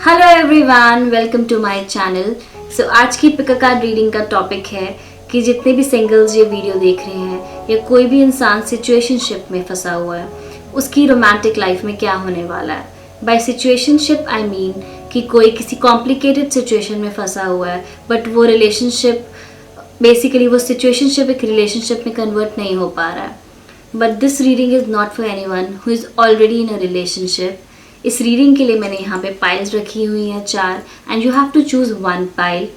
Hello everyone, welcome to my channel. So आज की pick a card reading का topic है कि जितने भी सिंगल्स ये वीडियो देख रहे हैं या कोई भी इंसान सिचुएशनशिप में फंसा हुआ है, उसकी रोमांटिक लाइफ में क्या होने वाला है। बाय सिचुएशनशिप आई मीन कि कोई किसी कॉम्प्लिकेटेड सिचुएशन में फंसा हुआ है बट वो रिलेशनशिप बेसिकली वो सिचुएशनशिप एक रिलेशनशिप में कन्वर्ट नहीं हो पा रहा है। But this reading is not for anyone who is already in a relationship. इस रीडिंग के लिए मैंने यहाँ पे पाइल्स रखी हुई हैं 4 and you have to choose 1 pile.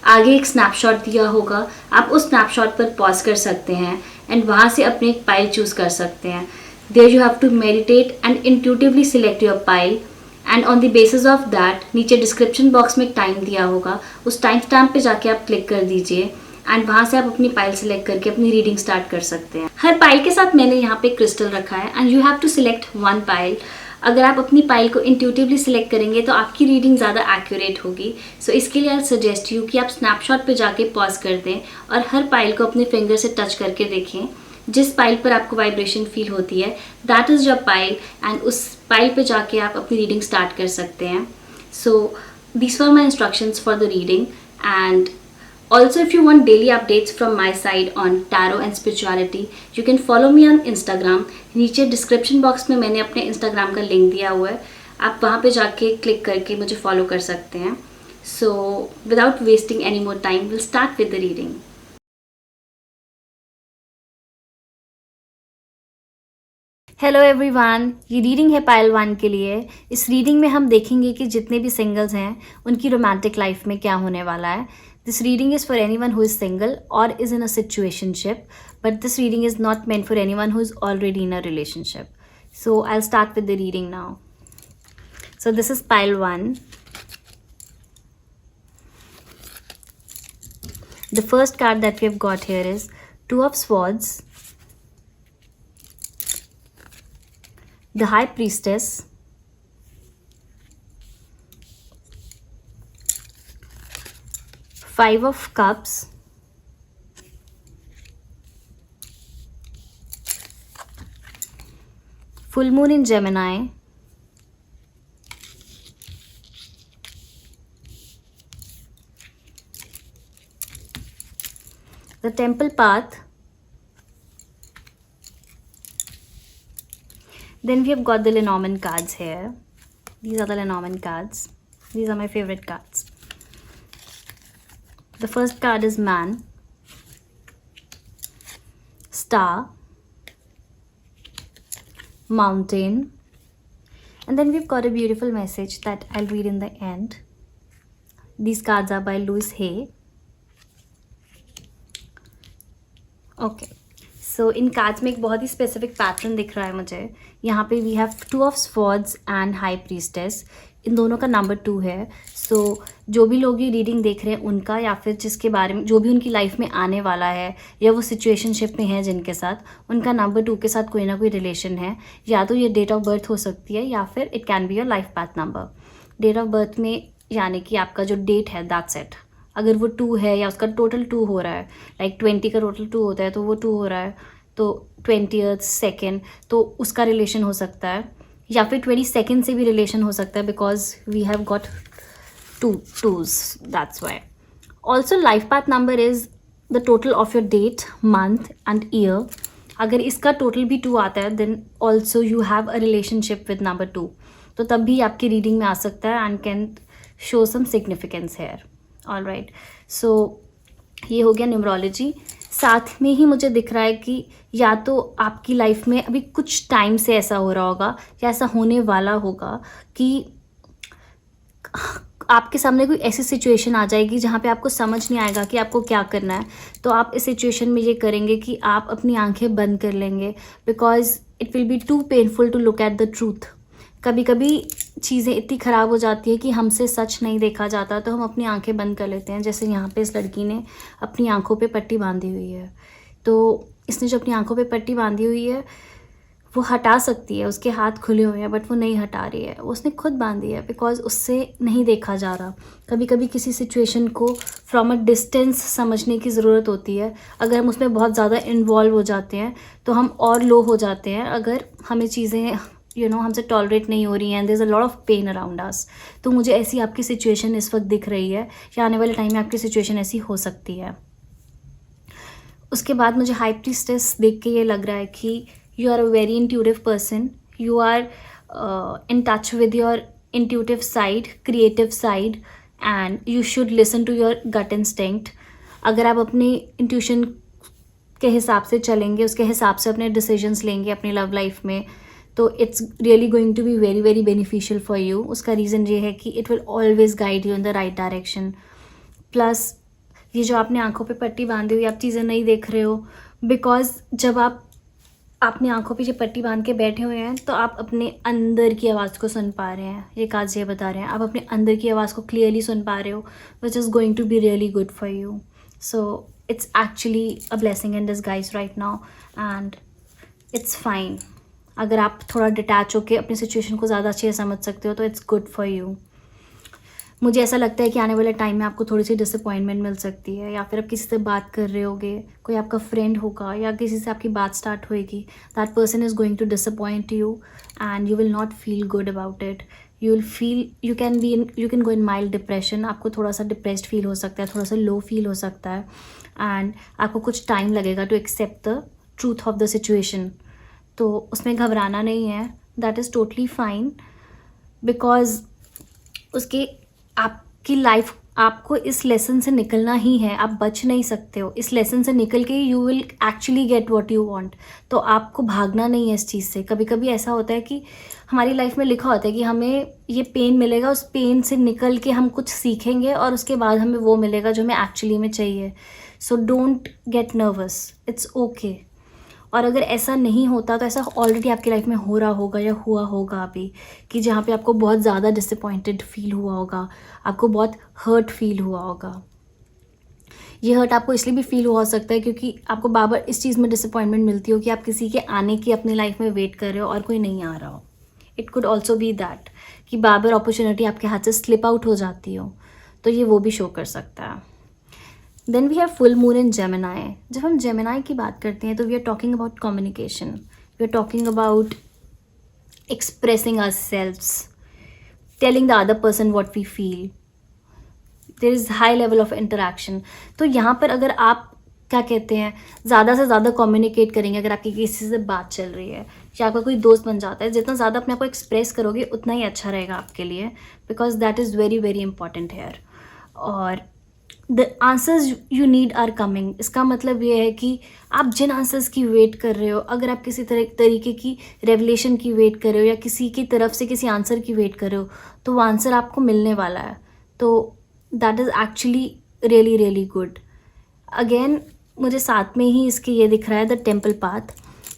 आगे एक स्नैपशॉट दिया होगा, आप उस स्नैपशॉट पर पॉज कर सकते हैं एंड वहाँ से अपने एक पाइल चूज़ कर सकते हैं। There you have to meditate and intuitively select your pile and on the basis of that नीचे डिस्क्रिप्शन बॉक्स में एक टाइम दिया होगा, उस टाइम स्टैम्प पे जाके आप क्लिक कर दीजिए एंड वहाँ से आप अपनी पाइल सिलेक्ट करके अपनी रीडिंग स्टार्ट कर सकते हैं। हर पाइल के साथ मैंने यहाँ पे क्रिस्टल रखा है and you have to select 1 pile. अगर आप अपनी पाइल को इंट्यूटिवली सिलेक्ट करेंगे तो आपकी रीडिंग ज़्यादा एक्यूरेट होगी। सो इसके लिए आई सजेस्ट यू कि आप स्नैपशॉट पे जाके पॉज कर दें और हर पाइल को अपने फिंगर से टच करके देखें। जिस पाइल पर आपको वाइब्रेशन फील होती है that is your pile and उस पाइल पे जाके आप अपनी रीडिंग स्टार्ट कर सकते हैं। So these were my instructions for the reading and also if you want daily updates from my side on tarot and spirituality you can follow me on Instagram। नीचे description box में मैंने अपने Instagram का link दिया हुआ है, आप वहाँ पे जाके क्लिक करके मुझे फॉलो कर सकते हैं। So without wasting any more time will start with the reading. Hello everyone, ये रीडिंग है पाइल 1 के लिए। इस रीडिंग में हम देखेंगे कि जितने भी सिंगल्स हैं उनकी रोमांटिक लाइफ में क्या होने वाला है। This reading is for anyone who is single और is in a situationship, but this reading is not meant for anyone who is already in a relationship. So I will start with the reading now. So this is pile 1। The first card that we have got here is 2 of Swords, the High Priestess, Five of Cups, Full Moon in Gemini, the Temple Path. Then we have got the Lenormand cards here. These are the Lenormand cards. These are my favorite cards. The first card is Man, Star, Mountain, and then we've got a beautiful message that I'll read in the end. These cards are by Louise Hay. Okay. So in cards में एक बहुत ही specific pattern दिख रहा है मुझे। यहाँ पे we have 2 of swords and high priestess, इन दोनों का नंबर 2 है। सो जो भी लोग ये रीडिंग देख रहे हैं उनका या फिर जिसके बारे में जो भी उनकी लाइफ में आने वाला है या वो सिचुएशनशिप में है जिनके साथ, उनका नंबर 2 के साथ कोई ना कोई रिलेशन है। या तो ये डेट ऑफ बर्थ हो सकती है या फिर it can be your life path number. Date of birth में यानी कि आपका जो डेट है दैट्स इट, अगर वो 2 है या उसका टोटल 2 हो रहा है, लाइक 20 का टोटल 2 होता है तो वो 2 हो रहा है तो 20th सेकेंड तो उसका रिलेशन हो सकता है, या फिर 22nd से भी रिलेशन हो सकता है because we have got 2 2s, that's why. Also life path number is the total of your date, month and year. अगर इसका टोटल भी 2 आता है then also you have a relationship with number 2, तो तब भी आपकी रीडिंग में आ सकता है and can show some significance here. All right, so ये हो गया न्यूमरोलॉजी। साथ में ही मुझे दिख रहा है कि या तो आपकी लाइफ में अभी कुछ टाइम से ऐसा हो रहा होगा या ऐसा होने वाला होगा कि आपके सामने कोई ऐसी सिचुएशन आ जाएगी जहाँ पे आपको समझ नहीं आएगा कि आपको क्या करना है। तो आप इस सिचुएशन में ये करेंगे कि आप अपनी आंखें बंद कर लेंगे because it will be too painful to look at the truth. कभी कभी चीज़ें इतनी ख़राब हो जाती है कि हमसे सच नहीं देखा जाता तो हम अपनी आंखें बंद कर लेते हैं। जैसे यहाँ पे इस लड़की ने अपनी आंखों पे पट्टी बांधी हुई है, तो इसने जो अपनी आंखों पे पट्टी बांधी हुई है वो हटा सकती है, उसके हाथ खुले हुए हैं बट वो नहीं हटा रही है, उसने खुद बांधी है बिकॉज उससे नहीं देखा जा रहा। कभी कभी किसी सिचुएशन को फ्रॉम अ डिस्टेंस समझने की ज़रूरत होती है। अगर हम उसमें बहुत ज़्यादा इन्वॉल्व हो जाते हैं तो हम और लो हो जाते हैं। अगर हमें चीज़ें हमसे टॉलरेट नहीं हो रही हैं, there is a lot of pain around us. तो मुझे ऐसी आपकी सिचुएशन इस वक्त दिख रही है, या आने वाले टाइम में आपकी सिचुएशन ऐसी हो सकती है। उसके बाद मुझे हाई प्रीस्टेस देख के ये लग रहा है कि you are a very intuitive person, you are in touch with your intuitive side, creative side, and you should listen to your gut instinct. अगर आप अपनी इंट्यूशन के हिसाब से चलेंगे, उसके हिसाब से अपने डिसीजंस लेंगे अपनी लव लाइफ में, तो it's really going to be very very beneficial for you. उसका रीज़न ये है कि it will always guide you in the right direction. Plus ये जो आपने आंखों पे पट्टी बांधी हुई, आप चीज़ें नहीं देख रहे हो, बिकॉज जब आप अपनी आंखों पे ये पट्टी बांध के बैठे हुए हैं तो आप अपने अंदर की आवाज़ को सुन पा रहे हैं। ये काज ये बता रहे हैं, आप अपने अंदर की आवाज़ को क्लियरली सुन पा रहे हो, which is going to be really good for you. So it's actually a blessing in disguise right now and it's fine। अगर आप थोड़ा डिटैच होके अपनी सिचुएशन को ज़्यादा अच्छे से समझ सकते हो तो इट्स गुड फॉर यू। मुझे ऐसा लगता है कि आने वाले टाइम में आपको थोड़ी सी डिसअपॉइंटमेंट मिल सकती है, या फिर आप किसी से बात कर रहे होगे, कोई आपका फ्रेंड होगा या किसी से आपकी बात स्टार्ट होएगी, that person is going to disappoint you and you will not feel good about it. You can go in mild depression. आपको थोड़ा सा डिप्रेस्ड फील हो सकता है, थोड़ा सा लो फील हो सकता है, एंड आपको कुछ टाइम लगेगा to accept the truth of the situation. तो उसमें घबराना नहीं है, that is totally fine, because उसके आपकी लाइफ, आपको इस लेसन से निकलना ही है, आप बच नहीं सकते हो। इस लेसन से निकल के you will actually get what you want. तो आपको भागना नहीं है इस चीज़ से। कभी कभी ऐसा होता है कि हमारी लाइफ में लिखा होता है कि हमें ये पेन मिलेगा, उस पेन से निकल के हम कुछ सीखेंगे और उसके बाद हमें वो मिलेगा जो हमें एक्चुअली में चाहिए। So don't get nervous, it's okay. और अगर ऐसा नहीं होता तो ऐसा ऑलरेडी आपकी लाइफ में हो रहा होगा या हुआ होगा अभी, कि जहाँ पे आपको बहुत ज़्यादा डिसअपॉइंटेड फील हुआ होगा, आपको बहुत हर्ट फील हुआ होगा। ये हर्ट आपको इसलिए भी फील हुआ हो सकता है क्योंकि आपको बार बार इस चीज़ में डिसअपॉइंटमेंट मिलती हो कि आप किसी के आने की अपनी लाइफ में वेट कर रहे हो और कोई नहीं आ रहा हो। It could also be that कि बार बार अपॉर्चुनिटी आपके हाथ से स्लिप आउट हो जाती हो, तो ये वो भी शो कर सकता है। Then we have full moon in Gemini. जब हम जेमिनाई की बात करते हैं तो we are talking about communication, we are talking about expressing ourselves, telling the other person what we feel, there is high level of interaction. तो यहाँ पर अगर आप क्या कहते हैं ज़्यादा से ज़्यादा कम्युनिकेट करेंगे, अगर आपकी किसी से बात चल रही है या आपका कोई दोस्त बन जाता है, जितना ज़्यादा अपने आप को एक्सप्रेस करोगे उतना ही अच्छा रहेगा आपके लिए, because that is very very important here. और the answers you need are coming. इसका मतलब ये है कि आप जिन आंसर्स की वेट कर रहे हो, अगर आप किसी तरीके की रेवलेशन की वेट कर रहे हो या किसी की तरफ से किसी आंसर की वेट कर रहे हो, तो वो आंसर आपको मिलने वाला है। तो that is actually really really good. Again मुझे साथ में ही इसके ये दिख रहा है the temple path.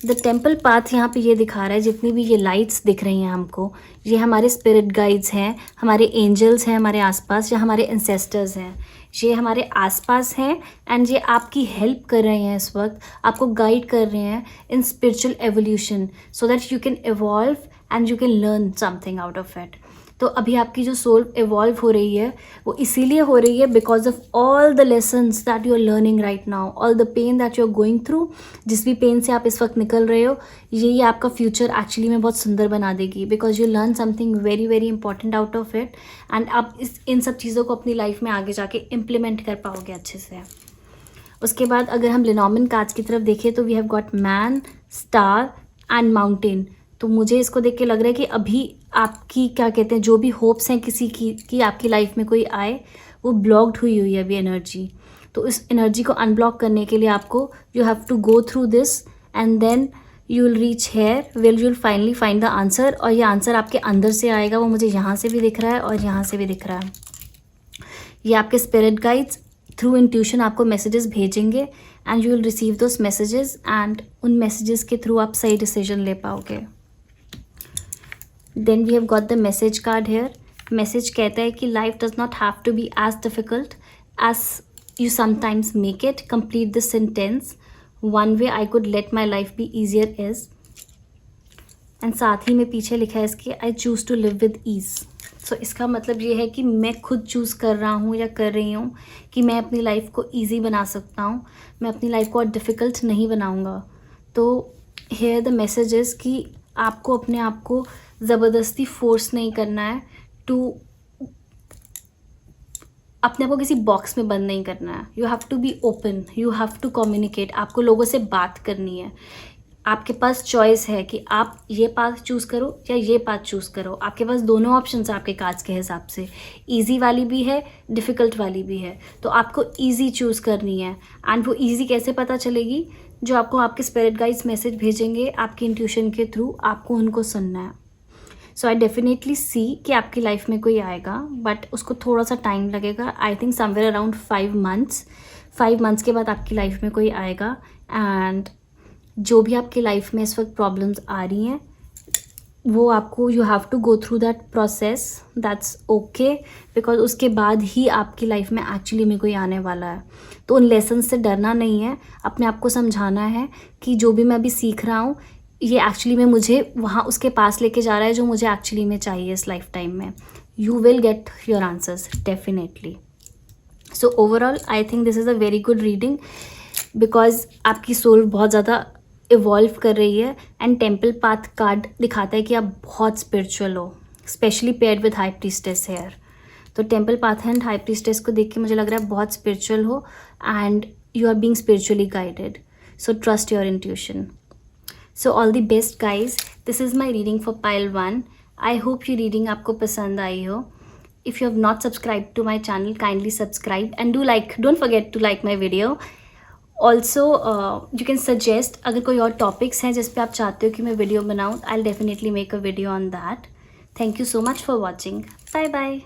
The temple path यहाँ पे ये दिखा रहा है, जितनी भी ये लाइट्स दिख रही हैं हमको, ये हमारे स्पिरिट गाइड्स हैं, हमारे एंजल्स हैं हमारे आसपास, या हमारे एंसेस्टर्स हैं। ये हमारे आसपास हैं एंड ये आपकी हेल्प कर रहे हैं इस वक्त, आपको गाइड कर रहे हैं in spiritual evolution, so that you can evolve and you can learn something out of it. तो अभी आपकी जो सोल इवॉल्व हो रही है वो इसीलिए हो रही है because of all the lessons that you are learning right now, all the pain that you are going through. जिस भी पेन से आप इस वक्त निकल रहे हो, यही आपका फ्यूचर एक्चुअली में बहुत सुंदर बना देगी, because you learn something very very important out of it, and आप इन सब चीज़ों को अपनी लाइफ में आगे जाके इम्प्लीमेंट कर पाओगे अच्छे से। उसके बाद अगर हम लेनॉर्मन कार्ड्स की तरफ देखें तो we have got man, star and mountain. तो मुझे इसको देख के लग रहा है कि अभी आपकी क्या कहते हैं जो भी होप्स हैं किसी की कि आपकी लाइफ में कोई आए, वो ब्लॉक्ड हुई है अभी एनर्जी। तो इस एनर्जी को अनब्लॉक करने के लिए आपको you have to go through this and then you will reach here will you will finally find the answer. और ये आंसर आपके अंदर से आएगा, वो मुझे यहाँ से भी दिख रहा है और यहाँ से भी दिख रहा है। ये आपके स्पिरिट गाइड्स थ्रू इंट्यूशन आपको मैसेजेस भेजेंगे and you will receive those messages, and उन मैसेजेस के थ्रू आप सही डिसीजन ले पाओगे। Then we have got the message card here. Message कहता है कि life does not have to be as difficult as you sometimes make it. Complete this sentence, one way I could let my life be easier is. And साथ ही में पीछे लिखा है इसके, I choose to live with ease. So इसका मतलब ये है कि मैं खुद चूज़ कर रहा हूँ या कर रही हूँ कि मैं अपनी लाइफ को ईजी बना सकता हूँ, मैं अपनी लाइफ को और डिफ़िकल्ट नहीं बनाऊँगा। तो हेयर द मैसेज इज़ कि आपको अपने आप को ज़बरदस्ती फोर्स नहीं करना है टू, अपने आप को किसी बॉक्स में बंद नहीं करना है. You have to be open, you have to communicate. आपको लोगों से बात करनी है. आपके पास चॉइस है कि आप ये पाथ चूज़ करो या ये पाथ चूज़ करो. आपके पास दोनों ऑप्शंस हैं आपके कार्ड्स के हिसाब से. ईजी वाली भी है, डिफ़िकल्ट वाली भी है. तो आपको ईजी चूज़ करनी है. एंड वो ईजी कैसे पता चलेगी? जो आपको आपके स्पिरिट गाइड्स मैसेज भेजेंगे आपकी इंट्यूशन के थ्रू, आपको उनको सुनना है. सो आई डेफिनेटली सी कि आपकी लाइफ में कोई आएगा, बट उसको थोड़ा सा टाइम लगेगा. I think somewhere around 5 months. 5 months के बाद आपकी लाइफ में कोई आएगा. एंड जो भी आपकी लाइफ में इस वक्त प्रॉब्लम्स आ रही हैं, वो आपको, you have to go through that process. That's okay, because उसके बाद ही आपकी लाइफ में एक्चुअली में कोई आने वाला है. तो उन लेसन से डरना नहीं है. अपने आप को समझाना है कि जो भी मैं अभी सीख रहा हूँ, ये एक्चुअली में मुझे वहाँ उसके पास लेके जा रहा है जो मुझे एक्चुअली में चाहिए इस लाइफ टाइम में. You will get your answers definitely. So overall I think this is a very good reading, because आपकी सोल बहुत ज़्यादा इवॉल्व कर रही है. एंड टेम्पल पाथ कार्ड दिखाता है कि आप बहुत स्पिरिचुअल हो, specially paired with high priestess here. तो temple path and high priestess को देख के मुझे लग रहा है बहुत स्पिरिचुअल हो and you are being spiritually guided. So trust your intuition. So all the best guys. This is my reading for pile 1. I hope ये रीडिंग आपको पसंद आई हो. If you have not subscribed to my channel, kindly subscribe and don't forget to like my video. Also, you can suggest अगर कोई और topics हैं जिस पे आप चाहते हो कि मैं वीडियो बनाऊँ, I'll definitely make a video on that. Thank you so much for watching. Bye bye.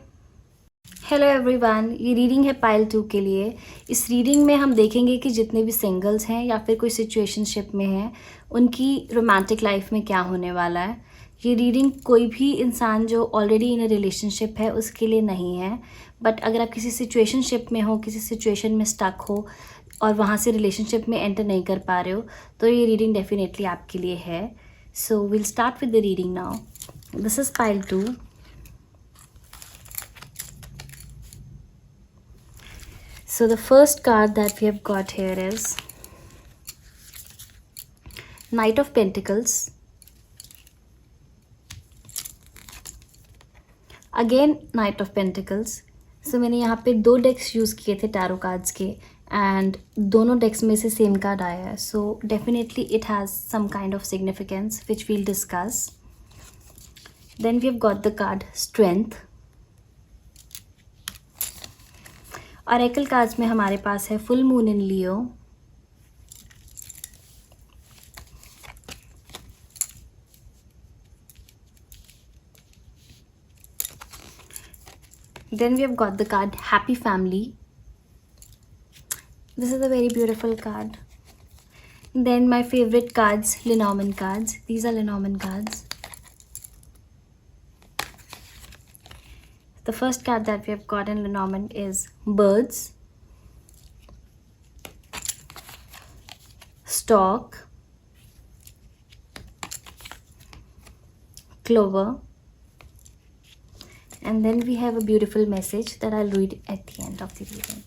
Hello everyone, ये रीडिंग है पाइल 2 के लिए. इस रीडिंग में हम देखेंगे कि जितने भी सिंगल्स हैं या फिर कोई सिचुएशनशिप में हैं, उनकी रोमांटिक लाइफ में क्या होने वाला है. ये रीडिंग कोई भी इंसान जो ऑलरेडी इन अ रिलेशनशिप है उसके लिए नहीं है. बट अगर आप किसी सिचुएशनशिप में हो, किसी सिचुएशन में स्टक हो और वहाँ से रिलेशनशिप में एंटर नहीं कर पा रहे हो, तो ये रीडिंग डेफिनेटली आपके लिए है. So will start with the reading now. This is pile 2. So the first card that we have got here is Knight of Pentacles. Again Knight of Pentacles. So मैंने यहाँ पे 2 डेक्स यूज़ किए थे tarot cards के, and दोनों डेक्स में से same card आया है. So definitely it has some kind of significance which we'll discuss. Then we have got the card strength. Oracle cards में हमारे पास है full moon in Leo, then we have got the card happy family. This is a very beautiful card. Then my favorite cards, Lenormand cards. These are Lenormand cards. The first card that we have got in Lenormand is birds, stork, clover, and then we have a beautiful message that I'll read at the end of the reading.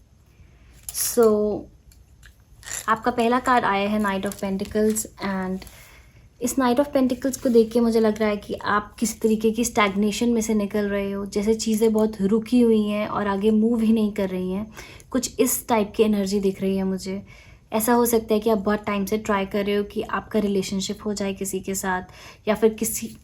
So आपका पहला card आया है night of pentacles. And इस night of pentacles को देख के मुझे लग रहा है कि आप किस तरीके की स्टैग्नेशन में से निकल रहे हो, जैसे चीज़ें बहुत रुकी हुई हैं और आगे मूव ही नहीं कर रही हैं. कुछ इस टाइप की एनर्जी दिख रही है मुझे. ऐसा हो सकता है कि आप बहुत टाइम से ट्राई कर रहे हो कि आपका रिलेशनशिप हो जाए किसी के साथ, या फिर किसी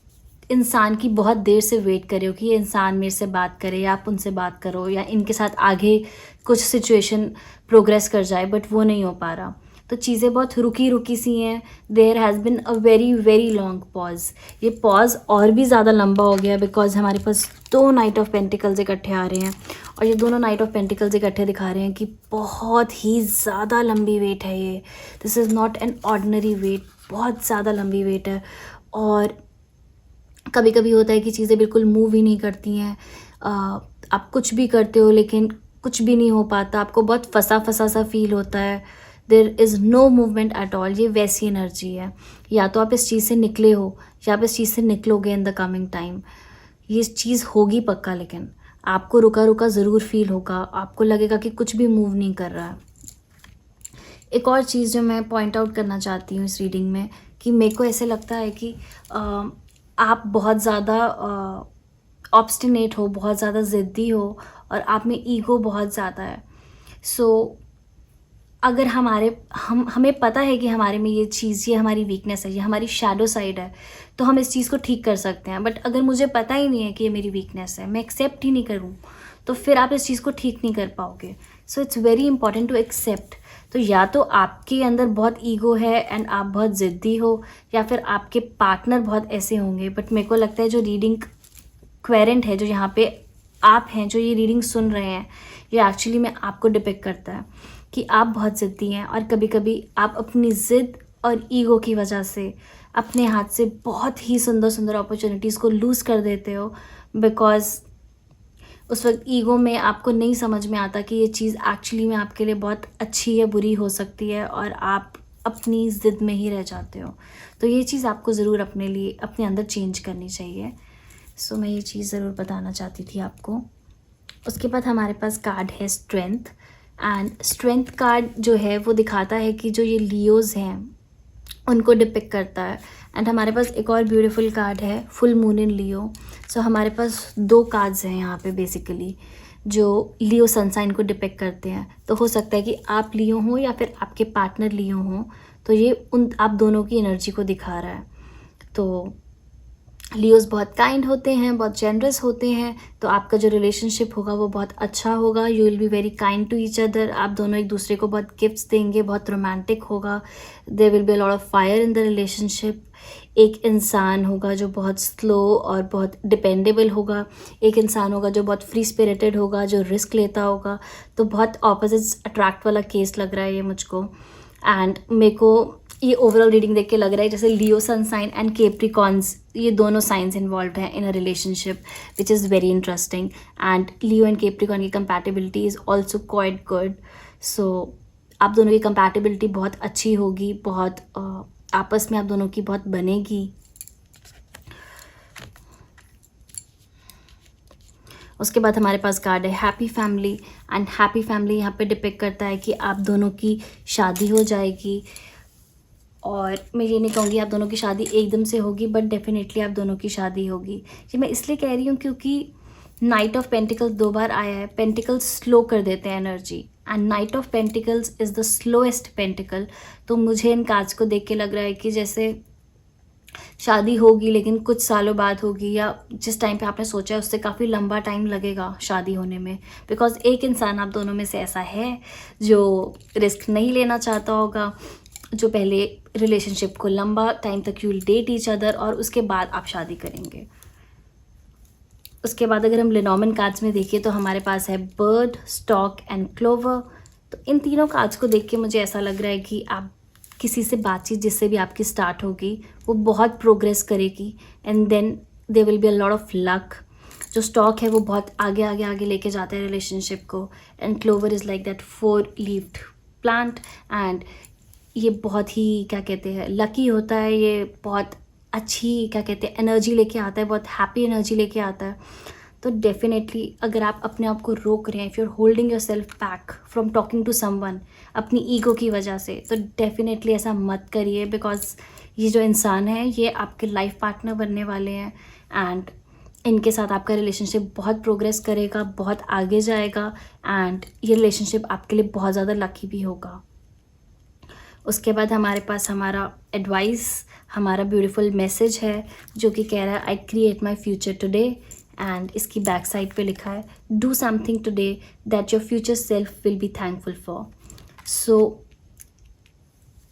इंसान की बहुत देर से वेट कर रहे हो कि ये इंसान मेरे से बात करे या आप उनसे बात करो या इनके साथ आगे कुछ सिचुएशन प्रोग्रेस कर जाए, बट वो नहीं हो पा रहा. तो चीज़ें बहुत रुकी सी हैं. There has been a very very long pause. ये पॉज और भी ज़्यादा लंबा हो गया बिकॉज हमारे पास 2 नाइट ऑफ पेंटिकल्स इकट्ठे आ रहे हैं, और ये दोनों नाइट ऑफ पेंटिकल्स इकट्ठे दिखा रहे हैं कि बहुत ही ज़्यादा लंबी वेट है ये. This is not an ordinary wait. बहुत ज़्यादा लंबी वेट है. और कभी कभी होता है कि चीज़ें बिल्कुल मूव ही नहीं करती हैं. आप कुछ भी करते हो लेकिन कुछ भी नहीं हो पाता. आपको बहुत फंसा सा फील होता है. There is no movement at all. ये वैसी एनर्जी है. या तो आप इस चीज़ से निकले हो या आप इस चीज़ से निकलोगे इन द कमिंग टाइम. ये चीज़ होगी पक्का, लेकिन आपको रुका ज़रूर फील होगा. आपको लगेगा कि कुछ भी मूव नहीं कर रहा है. एक और चीज़ जो मैं पॉइंट आउट करना चाहती हूँ इस रीडिंग में, कि मेरे को ऐसे लगता है कि आप बहुत ज़्यादा ऑब्स्टिनेट हो, बहुत ज़्यादा ज़िद्दी हो और आप में ईगो बहुत ज़्यादा है। सो अगर हमें पता है कि हमारे में ये चीज़, ये हमारी वीकनेस है, ये हमारी शैडो साइड है, तो हम इस चीज़ को ठीक कर सकते हैं। बट अगर मुझे पता ही नहीं है कि ये मेरी वीकनेस है, मैं एक्सेप्ट ही नहीं करूँ, तो फिर आप इस चीज़ को ठीक नहीं कर पाओगे। So it's very important to accept. तो या तो आपके अंदर बहुत ईगो है एंड आप बहुत ज़िद्दी हो, या फिर आपके पार्टनर बहुत ऐसे होंगे। बट मेरे को लगता है जो रीडिंग क्वेरेंट है, जो यहाँ पे आप हैं, जो ये रीडिंग सुन रहे हैं, ये एक्चुअली में आपको डिपिक्ट करता है कि आप बहुत ज़िद्दी हैं और कभी कभी आप अपनी ज़िद और ईगो की वजह से अपने हाथ से बहुत ही सुंदर सुंदर अपॉर्चुनिटीज़ को लूज़ कर देते हो, बिकॉज़ उस वक्त ईगो में आपको नहीं समझ में आता कि ये चीज़ एक्चुअली में आपके लिए बहुत अच्छी या बुरी हो सकती है और आप अपनी ज़िद में ही रह जाते हो। तो ये चीज़ आपको ज़रूर अपने लिए अपने अंदर चेंज करनी चाहिए। सो मैं ये चीज़ ज़रूर बताना चाहती थी आपको। उसके बाद हमारे पास कार्ड है स्ट्रेंथ। एंड स्ट्रेंथ कार्ड जो है वो दिखाता है कि जो ये लियोज़ हैं उनको डिपिक्ट करता है। एंड हमारे पास एक और ब्यूटीफुल कार्ड है फुल मून इन लियो। सो हमारे पास 2 कार्ड्स हैं यहाँ पे बेसिकली जो लियो सनसाइन को डिपिक्ट करते हैं। तो हो सकता है कि आप लियो हो या फिर आपके पार्टनर लियो हो, तो ये आप दोनों की एनर्जी को दिखा रहा है। तो लियोज़ बहुत काइंड होते हैं, बहुत जेनरस होते हैं, तो आपका जो रिलेशनशिप होगा वो बहुत अच्छा होगा। You will be very kind to each other. आप दोनों एक दूसरे को बहुत गिफ्ट्स देंगे, बहुत रोमांटिक होगा। There will be a lot of fire in the relationship. एक इंसान होगा जो बहुत स्लो और बहुत डिपेंडेबल होगा। एक इंसान होगा जो बहुत फ्री स्पिरिटेड होगा, जो रिस्क लेता होगा। तो बहुत ऑपोजिट्स अट्रैक्ट वाला केस लग रहा है ये मुझको। एंड मेरे को ये ओवरऑल रीडिंग देख के लग रहा है जैसे Leo sun sign and Capricorns, ये दोनों साइंस इन्वॉल्व हैं in a relationship, which is very interesting. And Leo and Capricorn की compatibility is also quite good. So आप दोनों की कंपैटिबिलिटी बहुत अच्छी होगी, बहुत आपस में आप दोनों की बहुत बनेगी। उसके बाद हमारे पास कार्ड है happy family. And happy family यहाँ पे डिपिक्ट करता है कि आप दोनों की शादी हो जाएगी। और मैं ये नहीं कहूँगी आप दोनों की शादी एकदम से होगी, बट डेफिनेटली आप दोनों की शादी होगी। ये मैं इसलिए कह रही हूँ क्योंकि नाइट ऑफ पेंटिकल्स 2 बार आया है। पेंटिकल्स स्लो कर देते हैं energy, and night of pentacles is the slowest pentacle. तो मुझे इन कार्ड्स को देख के लग रहा है कि जैसे शादी होगी लेकिन कुछ सालों बाद होगी, या जिस टाइम पे आपने सोचा है उससे काफ़ी लंबा टाइम लगेगा शादी होने में। बिकॉज एक इंसान आप दोनों में से ऐसा है जो रिस्क नहीं लेना चाहता होगा, जो पहले रिलेशनशिप को लंबा टाइम तक you will date each other और उसके बाद आप शादी करेंगे। उसके बाद अगर हम लेनॉर्मन कार्ड्स में देखिए तो हमारे पास है बर्ड, स्टॉक एंड क्लोवर। तो इन तीनों कार्ड्स को देख के मुझे ऐसा लग रहा है कि आप किसी से बातचीत जिससे भी आपकी स्टार्ट होगी वो बहुत प्रोग्रेस करेगी, and then there will be a lot of luck. जो स्टॉक है वो बहुत आगे आगे आगे लेके जाता है रिलेशनशिप को, and clover is like that 4 levied plant. And ये बहुत ही क्या कहते हैं लकी होता है, ये बहुत अच्छी क्या कहते हैं एनर्जी लेके आता है, बहुत हैप्पी एनर्जी लेके आता है। तो डेफिनेटली अगर आप अपने आप को रोक रहे हैं, if you are holding yourself back from talking to someone अपनी ईगो की वजह से, तो डेफिनेटली ऐसा मत करिए। बिकॉज ये जो इंसान है ये आपके लाइफ पार्टनर बनने वाले हैं, एंड इनके साथ आपका रिलेशनशिप बहुत प्रोग्रेस करेगा, बहुत आगे जाएगा, एंड ये रिलेशनशिप आपके लिए बहुत ज़्यादा लकी भी होगा। उसके बाद हमारे पास हमारा एडवाइस, हमारा ब्यूटीफुल मैसेज है जो कि कह रहा है I create my future today. And इसकी बैक साइड पे लिखा है do something today that your future self will be thankful for. So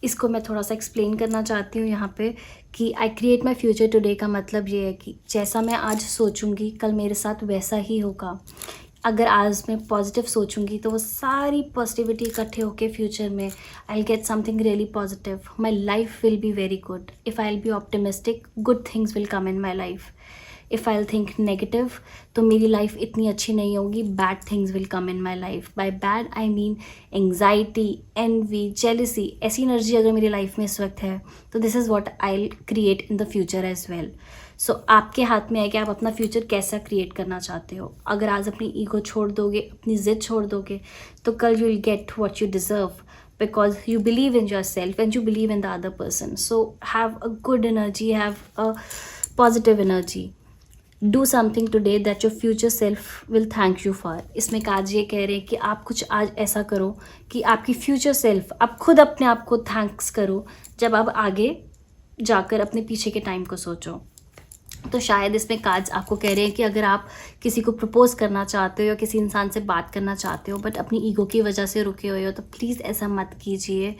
इसको मैं थोड़ा सा एक्सप्लेन करना चाहती हूँ यहाँ पे कि आई क्रिएट माई फ्यूचर टुडे का मतलब ये है कि जैसा मैं आज सोचूंगी कल मेरे साथ वैसा ही होगा। अगर आज मैं पॉजिटिव सोचूंगी तो वो सारी पॉजिटिविटी इकट्ठे होके फ्यूचर में I will get something really positive. My life will be very good. If I will be optimistic, good things will come in my life. If I will think negative, तो मेरी life इतनी अच्छी नहीं होगी, bad things will come in my life. By bad I mean anxiety, envy, jealousy, ऐसी energy अगर मेरी life में इस वक्त है तो this is what I will create in the future as well. So आपके हाथ में है कि आप अपना फ्यूचर कैसा क्रिएट करना चाहते हो। अगर आज अपनी ईगो छोड़ दोगे, अपनी ज़िद छोड़ दोगे, तो कल you will get what you deserve. because you believe in yourself and you believe in the other person. So have a good energy, have a positive energy. Do something today that your future self will thank you for. इसमें काज ये कह रहे हैं कि आप कुछ आज ऐसा करो कि आपकी फ्यूचर सेल्फ, आप खुद अपने आप को थैंक्स करो जब आप आगे जाकर अपने पीछे के टाइम को सोचो. तो शायद इसमें काज आपको कह रहे हैं कि अगर आप किसी को प्रपोज करना चाहते हो या किसी इंसान से बात करना चाहते हो बट अपनी ईगो की वजह से रुके हुए हो, तो प्लीज़ ऐसा मत कीजिए.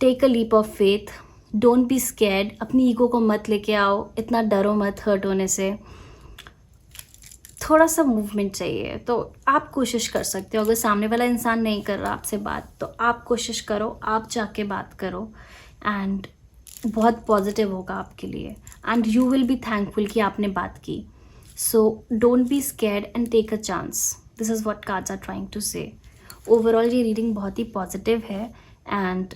Take a leap of faith. Don't be scared. अपनी ईगो को मत लेके आओ, इतना डरो मत हर्ट होने से. थोड़ा सा मूवमेंट चाहिए तो आप कोशिश कर सकते हो. अगर सामने वाला इंसान नहीं कर रहा आपसे बात, तो आप कोशिश करो, आप जाके बात करो एंड बहुत पॉजिटिव होगा आपके लिए and you will be thankful कि आपने बात की. So don't be scared and take a chance. This is what cards are trying to say. Overall ये रीडिंग बहुत ही पॉजिटिव है एंड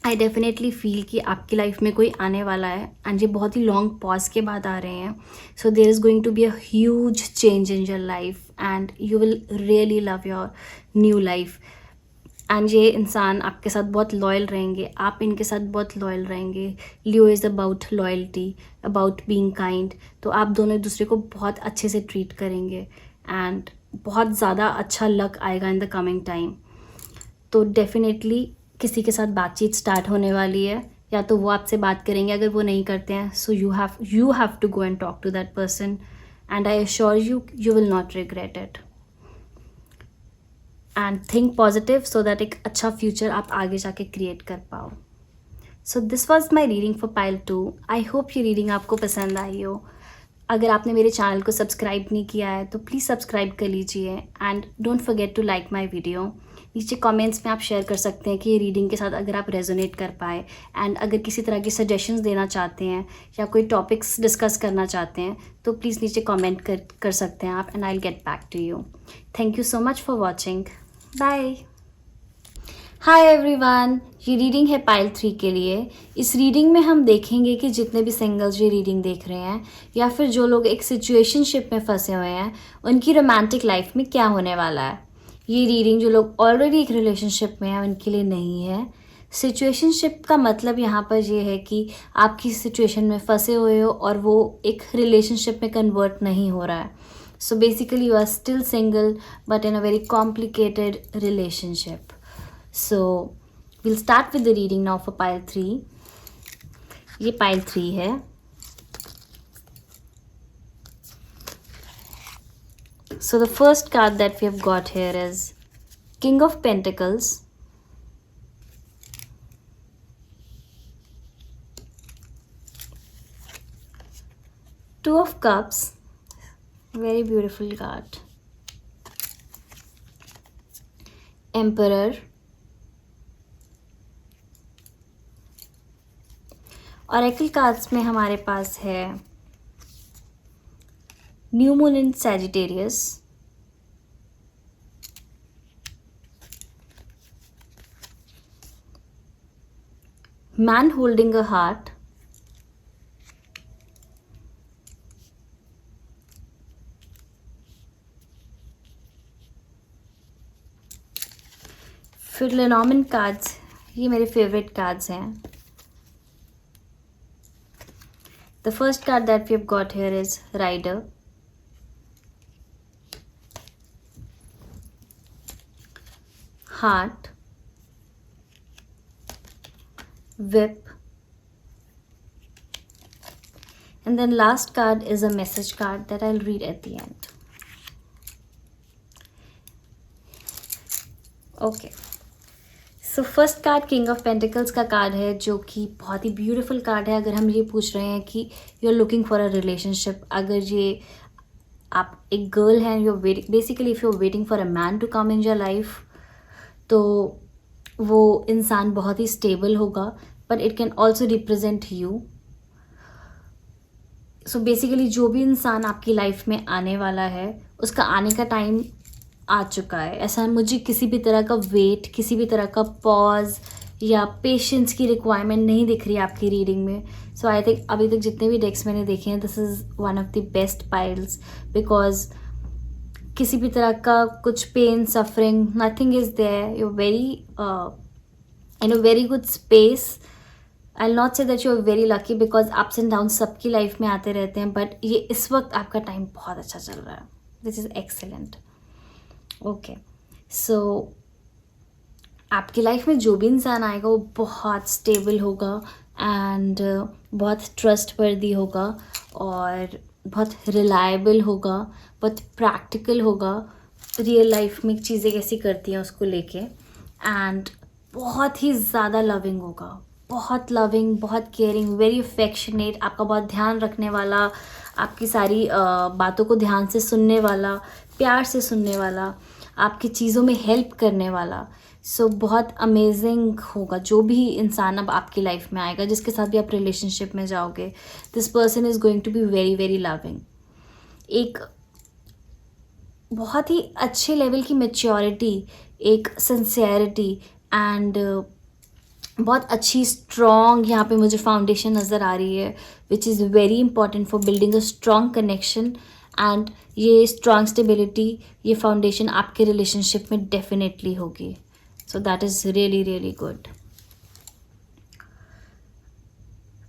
आई डेफिनेटली फील कि आपकी लाइफ में कोई आने वाला है एंड ये बहुत ही लॉन्ग पॉज के बाद आ रहे हैं. So there is going to be a huge change in your life and you will really love your new life. And ये इंसान आपके साथ बहुत लॉयल रहेंगे, आप इनके साथ बहुत लॉयल रहेंगे. Leo is about loyalty, about being kind. तो आप दोनों एक दूसरे को बहुत अच्छे से ट्रीट करेंगे एंड बहुत ज़्यादा अच्छा लक आएगा इन द कमिंग टाइम. तो डेफिनेटली किसी के साथ बातचीत स्टार्ट होने वाली है, या तो वो आपसे बात करेंगे. अगर वो नहीं करते हैं, so you have to go and talk to that person and I assure you will not regret it. And think positive so that एक अच्छा फ्यूचर आप आगे जाके क्रिएट कर पाओ. So this was my reading for pile 2. I hope ये reading आपको पसंद आई हो. अगर आपने मेरे चैनल को सब्सक्राइब नहीं किया है तो प्लीज़ सब्सक्राइब कर लीजिए and don't forget to like my video. नीचे कमेंट्स में आप शेयर कर सकते हैं कि ये रीडिंग के साथ अगर आप रेजोनेट कर पाए एंड अगर किसी तरह की सजेशंस देना चाहते हैं या कोई टॉपिक्स डिस्कस करना चाहते हैं तो प्लीज़ नीचे कमेंट कर सकते हैं आप and I will get back to you. Thank you so much for watching. Bye. Hi everyone, ये रीडिंग है पाइल 3 के लिए. इस रीडिंग में हम देखेंगे कि जितने भी सिंगल्स ये रीडिंग देख रहे हैं या फिर जो लोग एक सिचुएशनशिप में फंसे हुए हैं, उनकी रोमांटिक लाइफ में क्या होने वाला है. ये रीडिंग जो लोग ऑलरेडी एक रिलेशनशिप में हैं उनके लिए नहीं है. सिचुएशनशिप का मतलब यहाँ पर ये है कि आप किसी सिचुएशन में फंसे हुए हो और वो एक रिलेशनशिप में कन्वर्ट नहीं हो रहा है. So basically you are still single but in a very complicated relationship. So we'll start with the reading now for pile 3. ये pile 3 है. So the first card that we have got here is King of Pentacles, Two of Cups, very beautiful card, Emperor, Oracle cards में हमारे पास है New Moon in Sagittarius, Man holding a heart, फिर लेनॉर्मन cards. ये मेरे favourite cards हैं. The first card that we have got here is rider, heart, whip, and then last card is a message card that I'll read at the end. Okay, so first card King of Pentacles का card है जो कि बहुत ही beautiful card है. अगर हम ये पूछ रहे हैं कि you are looking for a relationship, अगर ये आप एक गर्ल हैं, you waiting, basically if you are waiting for a man to come in your life, तो वो इंसान बहुत ही स्टेबल होगा, but it can also represent you. So basically जो भी इंसान आपकी लाइफ में आने वाला है उसका आने का टाइम आ चुका है. ऐसा मुझे किसी भी तरह का वेट, किसी भी तरह का पॉज या पेशेंस की रिक्वायरमेंट नहीं दिख रही है आपकी रीडिंग में. सो आई थिंक अभी तक जितने भी डेक्स मैंने देखे हैं, this is one of the best piles because किसी भी तरह का कुछ pain, suffering, nothing is there. You very in a very good space. I will not say that you are very lucky because ups and down सबकी life में आते रहते हैं, बट ये इस वक्त आपका टाइम बहुत अच्छा चल रहा है. This is excellent. ओके, सो आपकी लाइफ में जो भी इंसान आएगा वो बहुत स्टेबल होगा एंड बहुत ट्रस्टवर्दी होगा और बहुत रिलायबल होगा, बहुत प्रैक्टिकल होगा, रियल लाइफ में चीज़ें कैसी करती हैं उसको लेके, एंड बहुत ही ज़्यादा लविंग होगा, बहुत लविंग, बहुत केयरिंग, वेरी अफेक्शनेट, आपका बहुत ध्यान रखने वाला, आपकी सारी बातों को ध्यान से सुनने वाला, प्यार से सुनने वाला, आपकी चीज़ों में हेल्प करने वाला. सो बहुत अमेजिंग होगा जो भी इंसान अब आपकी लाइफ में आएगा, जिसके साथ भी आप रिलेशनशिप में जाओगे. This person is going to be very very loving. एक बहुत ही अच्छे लेवल की मैच्योरिटी, एक सिंसियरिटी एंड बहुत अच्छी स्ट्रॉन्ग यहाँ पे मुझे फाउंडेशन नज़र आ रही है, which is very important for building a strong connection. And ये स्ट्रॉन्ग स्टेबिलिटी, ये फाउंडेशन आपके रिलेशनशिप में डेफिनेटली होगी. So that is really really good.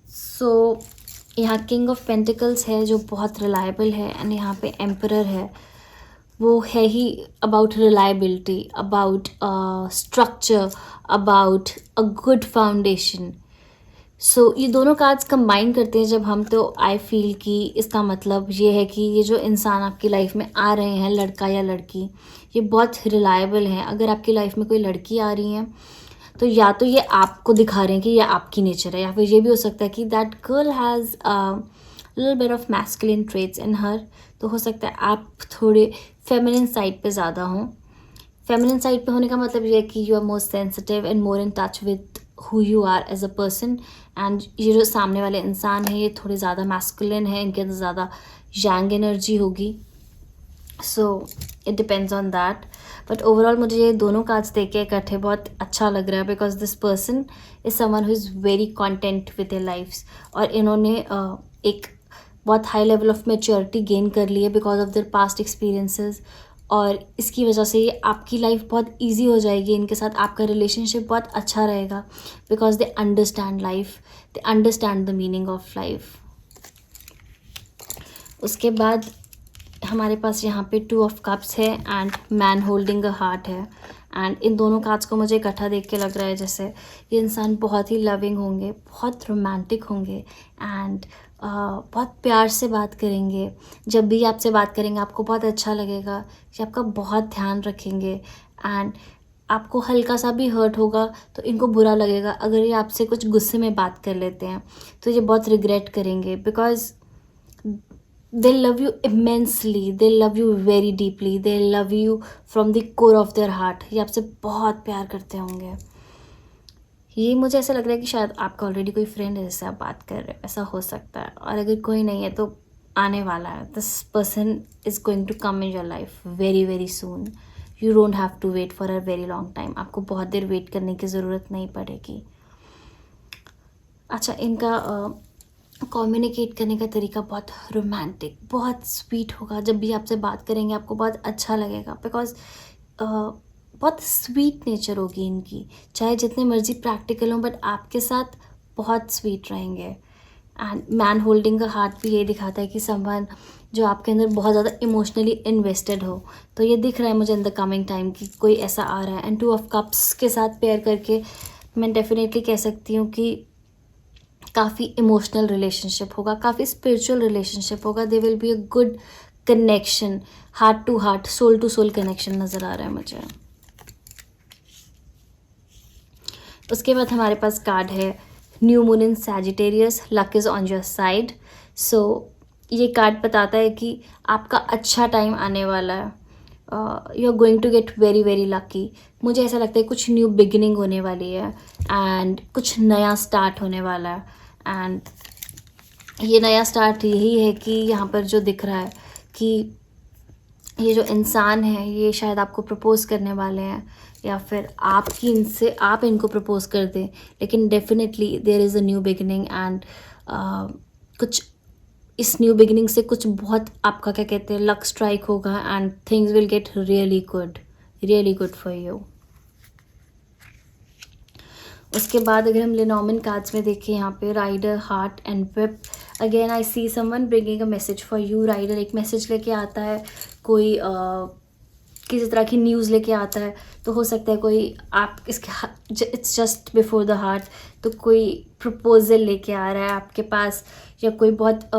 So यहाँ किंग ऑफ पेंटिकल्स है जो बहुत रिलायबल है, एंड यहाँ पे एम्परर है. वो है ही about reliability, about structure, about a good foundation. So ये दोनों कार्ड्स कंबाइन करते हैं जब हम, तो आई फील कि इसका मतलब ये है कि ये जो इंसान आपकी लाइफ में आ रहे हैं, लड़का या लड़की, ये बहुत रिलायबल हैं. अगर आपकी लाइफ में कोई लड़की आ रही है तो या तो ये आपको दिखा रहे हैं कि ये आपकी नेचर है, या फिर ये भी हो सकता है कि that girl has little bit of masculine traits in her. तो हो सकता है आप थोड़े फेमिनिन साइड पे ज़्यादा हों. फेमिनिन साइड पे होने का मतलब ये है कि you are more sensitive and more in touch with who you are as a person. And ये जो सामने वाले इंसान है ये थोड़े ज़्यादा मैस्कुलिन है, इनके अंदर ज़्यादा यांग एनर्जी होगी. So it depends on that. But overall मुझे ये दोनों कार्ड्स देख के इकट्ठे बहुत अच्छा लग रहा है, because this person is someone who is very content with their lives. और इन्होंने एक बहुत high level of maturity gain कर ली है because of their past experiences, और इसकी वजह से ये आपकी लाइफ बहुत इजी हो जाएगी. इनके साथ आपका रिलेशनशिप बहुत अच्छा रहेगा because they understand life, they understand the meaning of life. उसके बाद हमारे पास यहाँ पे 2 ऑफ कप्स है and man holding a heart है. एंड इन दोनों कार्ड्स को मुझे इकट्ठा देख के लग रहा है जैसे ये इंसान बहुत ही लविंग होंगे, बहुत रोमांटिक होंगे, एंड बहुत प्यार से बात करेंगे. जब भी आपसे बात करेंगे आपको बहुत अच्छा लगेगा, कि आपका बहुत ध्यान रखेंगे. एंड आपको हल्का सा भी हर्ट होगा तो इनको बुरा लगेगा अगर ये आपसे कुछ गुस्से में बात कर लेते हैं, तो ये बहुत रिग्रेट करेंगे because they love you immensely, they love you very deeply, they love you from the core of their heart. ये आपसे बहुत प्यार करते होंगे. ये मुझे ऐसा लग रहा है कि शायद आपका ऑलरेडी कोई फ्रेंड है जिससे आप बात कर रहे हैं, ऐसा हो सकता है. और अगर कोई नहीं है तो आने वाला है. This person is going to come in your life very very soon. You don't have to wait for a very long time. आपको बहुत देर वेट करने की ज़रूरत नहीं पड़ेगी. अच्छा, इनका कम्युनिकेट करने का तरीका बहुत रोमांटिक, बहुत स्वीट होगा. जब भी आपसे बात करेंगे आपको बहुत अच्छा लगेगा बिकॉज बहुत स्वीट नेचर होगी इनकी. चाहे जितने मर्जी प्रैक्टिकल हों बट आपके साथ बहुत स्वीट रहेंगे. एंड मैन होल्डिंग का हार्ट भी ये दिखाता है कि समवन जो आपके अंदर बहुत ज़्यादा इमोशनली इन्वेस्टेड हो. तो ये दिख रहा है मुझे इन द कमिंग टाइम कि कोई ऐसा आ रहा है. एंड 2 ऑफ कप्स के साथ पेयर करके मैं डेफिनेटली कह सकती हूँ कि काफ़ी इमोशनल रिलेशनशिप होगा, काफ़ी स्पिरिचुअल रिलेशनशिप होगा. They will be a good connection, heart to heart, soul to soul connection नज़र आ रहा है मुझे. उसके बाद हमारे पास कार्ड है new moon in Sagittarius, luck is on your side. So ये कार्ड बताता है कि आपका अच्छा टाइम आने वाला है. You are going to get very very lucky. मुझे ऐसा लगता है कुछ न्यू बिगिनिंग होने वाली है एंड कुछ नया स्टार्ट होने वाला है. एंड ये नया स्टार्ट यही है कि यहाँ पर जो दिख रहा है कि ये जो इंसान है ये शायद आपको प्रपोज करने वाले हैं, या फिर आप इनको प्रपोज कर दें. लेकिन definitely there is a new beginning and कुछ इस न्यू बिगिनिंग से कुछ बहुत आपका क्या कहते हैं लक स्ट्राइक होगा and things will get really good for you. उसके बाद अगर हम लेनॉर्मन कार्ड्स में देखें यहाँ पे rider, heart and whip, again I see someone bringing a message for you. Rider एक मैसेज लेके आता है, कोई किसी तरह की न्यूज़ लेके आता है, तो हो सकता है कोई आप इसके it's just before the heart, तो कोई प्रपोजल लेके आ रहा है आपके पास, या कोई बहुत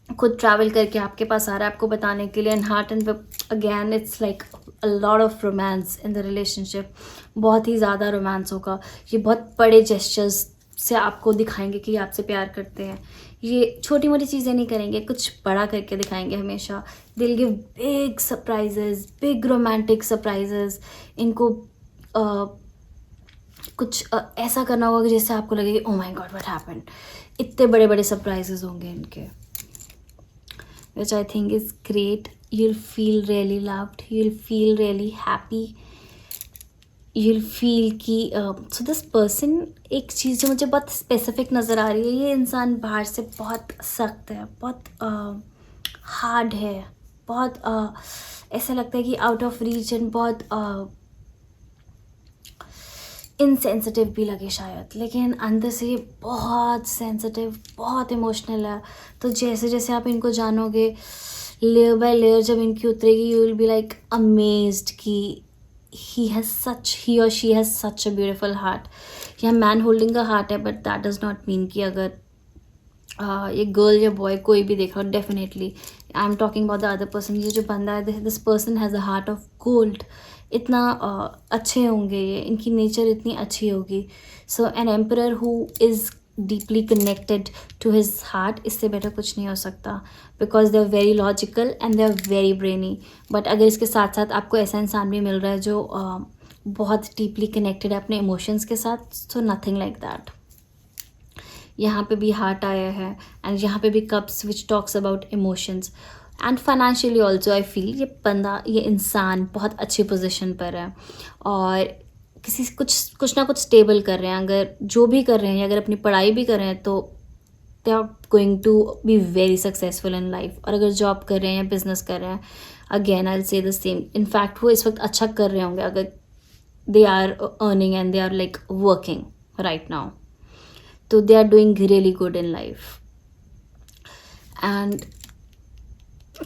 खुद ट्रैवल करके आपके पास आ रहा है आपको बताने के लिए। And heart and again it's like a lot of romance in the relationship, बहुत ही ज़्यादा रोमांस होगा। ये बहुत बड़े जेस्चर्स से आपको दिखाएंगे कि ये आपसे प्यार करते हैं। ये छोटी मोटी चीज़ें नहीं करेंगे, कुछ बड़ा करके दिखाएंगे हमेशा। दिल give big surprises, big romantic surprises. इनको कुछ ऐसा करना होगा कि जिससे आपको लगे कि oh my God what happened. इतने बड़े बड़े सरप्राइजेज होंगे इनके, which I think is great. You'll feel really loved, you'll feel really happy, you'll feel कि so this person, एक चीज़ जो मुझे बहुत स्पेसिफिक नज़र आ रही है, ये इंसान बाहर से बहुत सख्त है, बहुत हार्ड है, बहुत ऐसा लगता है कि आउट ऑफ रीच, एंड बहुत इनसेंसिटिव भी लगे शायद, लेकिन अंदर से ये बहुत सेंसिटिव, बहुत इमोशनल है। तो जैसे जैसे आप इनको जानोगे, लेयर बाय लेयर जब इनकी उतरेगी, you will be like amazed कि ही और she has such a beautiful heart. यहाँ मैन होल्डिंग अ हार्ट है, but that does not mean कि अगर ये गर्ल या बॉय कोई भी देख रहा हो, definitely I am talking about the other person. ये जो बंदा है, this person has a heart of gold. इतना अच्छे होंगे ये, इनकी नेचर इतनी अच्छी होगी। So an emperor who is deeply connected to his heart, इससे बेटर कुछ नहीं हो सकता, because they are very logical and they are very brainy. But अगर इसके साथ साथ आपको ऐसा इंसान भी मिल रहा है जो बहुत डीपली कनेक्टेड है अपने इमोशंस के साथ, सो नथिंग लाइक दैट। यहाँ पे भी हार्ट आया है, एंड यहाँ पे भी cups which talks about emotions and financially also. I feel ये बंदा, ये इंसान बहुत अच्छी पोजीशन पर है, और किसी कुछ ना कुछ स्टेबल कर रहे हैं। अगर जो भी कर रहे हैं, अगर अपनी पढ़ाई भी कर रहे हैं, तो they are going to be very successful in life. और अगर जॉब कर रहे हैं या बिजनेस कर रहे हैं, again I will say the same. In fact वो इस वक्त अच्छा कर रहे होंगे अगर they are earning and they are like working right now, तो they are doing really good in life. And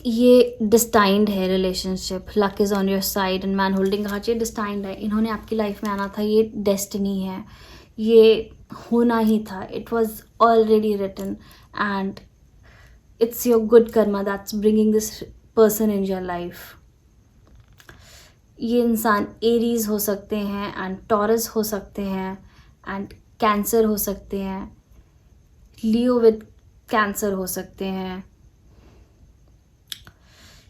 ये destined है relationship, luck is on your side, and man holding heart, ये destined है, इन्होंने आपकी लाइफ में आना था, ये destiny है, ये होना ही था, it was already written, and it's your good karma that's bringing this person in your life. ये इंसान एरीज हो सकते हैं, एंड टॉरस हो सकते हैं, एंड कैंसर हो सकते हैं, लियो विद कैंसर हो सकते हैं।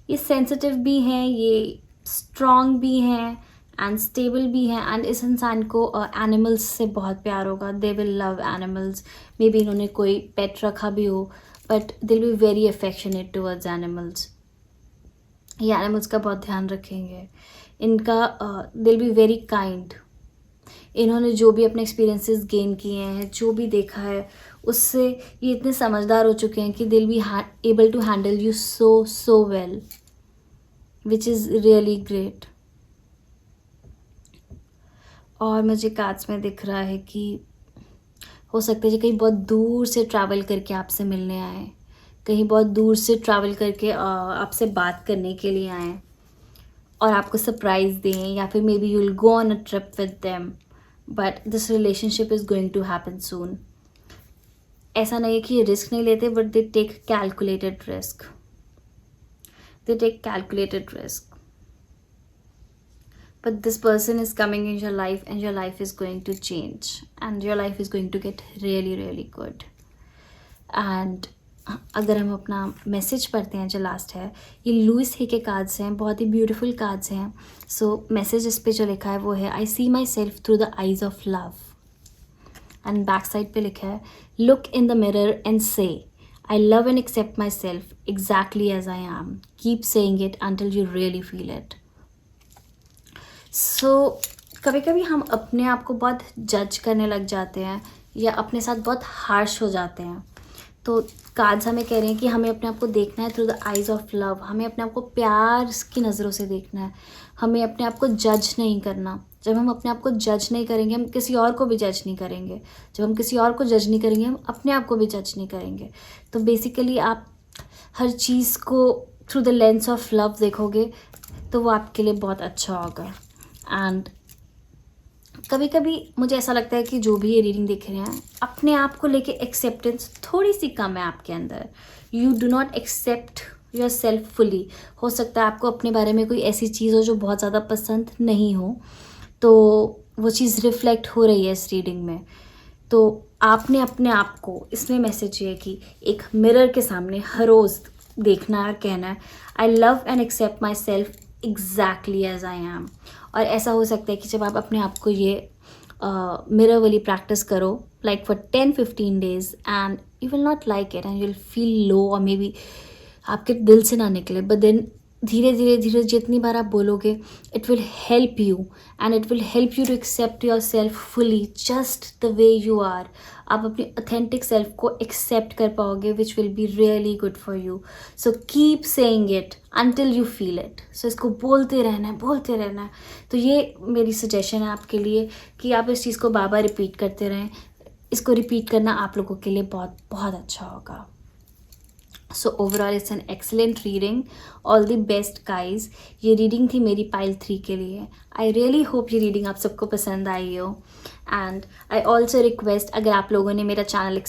ये सेंसिटिव भी हैं, ये स्ट्रॉन्ग भी हैं, एंड स्टेबल भी हैं। एंड इस इंसान को एनिमल्स से बहुत प्यार होगा, they will love animals. May be इन्होंने कोई पेट रखा भी हो, but they will be very affectionate towards animals. ये एनिमल्स का बहुत ध्यान रखेंगे, इनका दे विल बी वेरी काइंड। इन्होंने जो भी अपने एक्सपीरियंसेस गेन किए हैं, जो भी देखा है, उससे ये इतने समझदार हो चुके हैं कि they will be able to handle you so well, which is really great. और मुझे कार्ड्स में दिख रहा है कि हो सकता है कि कहीं बहुत दूर से ट्रैवल करके आपसे मिलने आए, कहीं बहुत दूर से ट्रैवल करके आपसे बात करने के लिए आए, और आपको सरप्राइज़ दें, या फिर maybe you will go on a trip with them, but this relationship is going to happen soon. ऐसा नहीं है कि ये रिस्क नहीं लेते, but they take calculated risk, they take calculated risk. But this person is coming in your life, and your life is going to change, and your life is going to get really good. And अगर हम अपना message पढ़ते हैं जो last है, ये Louis हे के cards हैं, बहुत ही ब्यूटीफुल कार्ड्स हैं। सो मैसेज इस पे जो लिखा है वो है, I see myself through the eyes of love. And back side पे लिखा है, look in the mirror and say, I love and accept myself exactly as I am, keep saying it until you really feel it. So कभी कभी हम अपने आप को बहुत जज करने लग जाते हैं, या अपने साथ बहुत हार्श हो जाते हैं। तो कार्ड्स हमें कह रहे हैं कि हमें अपने आप को देखना है through the eyes of love, हमें अपने आप को प्यार की नज़रों से देखना है, हमें अपने आप को जज नहीं करना। जब हम अपने आप को जज नहीं करेंगे, हम किसी और को भी जज नहीं करेंगे। जब हम किसी और को जज नहीं करेंगे, हम अपने आप को भी जज नहीं करेंगे। तो बेसिकली आप हर चीज़ को through the lens of love देखोगे तो वो आपके लिए बहुत अच्छा होगा। एंड कभी कभी मुझे ऐसा लगता है कि जो भी ये रीडिंग देख रहे हैं, अपने आप को लेके एक्सेप्टेंस थोड़ी सी कम है आपके अंदर। You do not accept yourself fully. हो सकता है आपको अपने बारे में कोई ऐसी चीज़ हो जो बहुत ज़्यादा पसंद नहीं हो, तो वो चीज़ रिफ्लेक्ट हो रही है इस रीडिंग में। तो आपने अपने आप को, इसमें मैसेज ये है कि एक मिरर के सामने हर रोज़ देखना है और कहना है, I love and accept myself exactly as I am. और ऐसा हो सकता है कि जब आप अपने आप को ये मिरर वाली प्रैक्टिस करो like for 10-15 days, and you will not like it and you will feel low, और मे बी आपके दिल से ना निकले, बट देन धीरे धीरे जितनी बार आप बोलोगे, it will help you and it will help you to accept yourself fully just the way you are. आप अपनी ऑथेंटिक सेल्फ को एक्सेप्ट कर पाओगे, which will be really good for you. So keep saying it until you feel it. So इसको बोलते रहना है, बोलते रहना है। तो ये मेरी सजेशन है आपके लिए कि आप इस चीज़ को बार बार रिपीट करते रहें। इसको रिपीट करना आप लोगों के लिए बहुत बहुत अच्छा होगा। So overall it's an excellent reading. All the best guys. ये रीडिंग थी मेरी पाइल 3 के लिए। आई रियली होप ये रीडिंग आप सबको पसंद आई हो। एंड आई ऑल्सो रिक्वेस्ट, अगर आप लोगों ने मेरा चैनल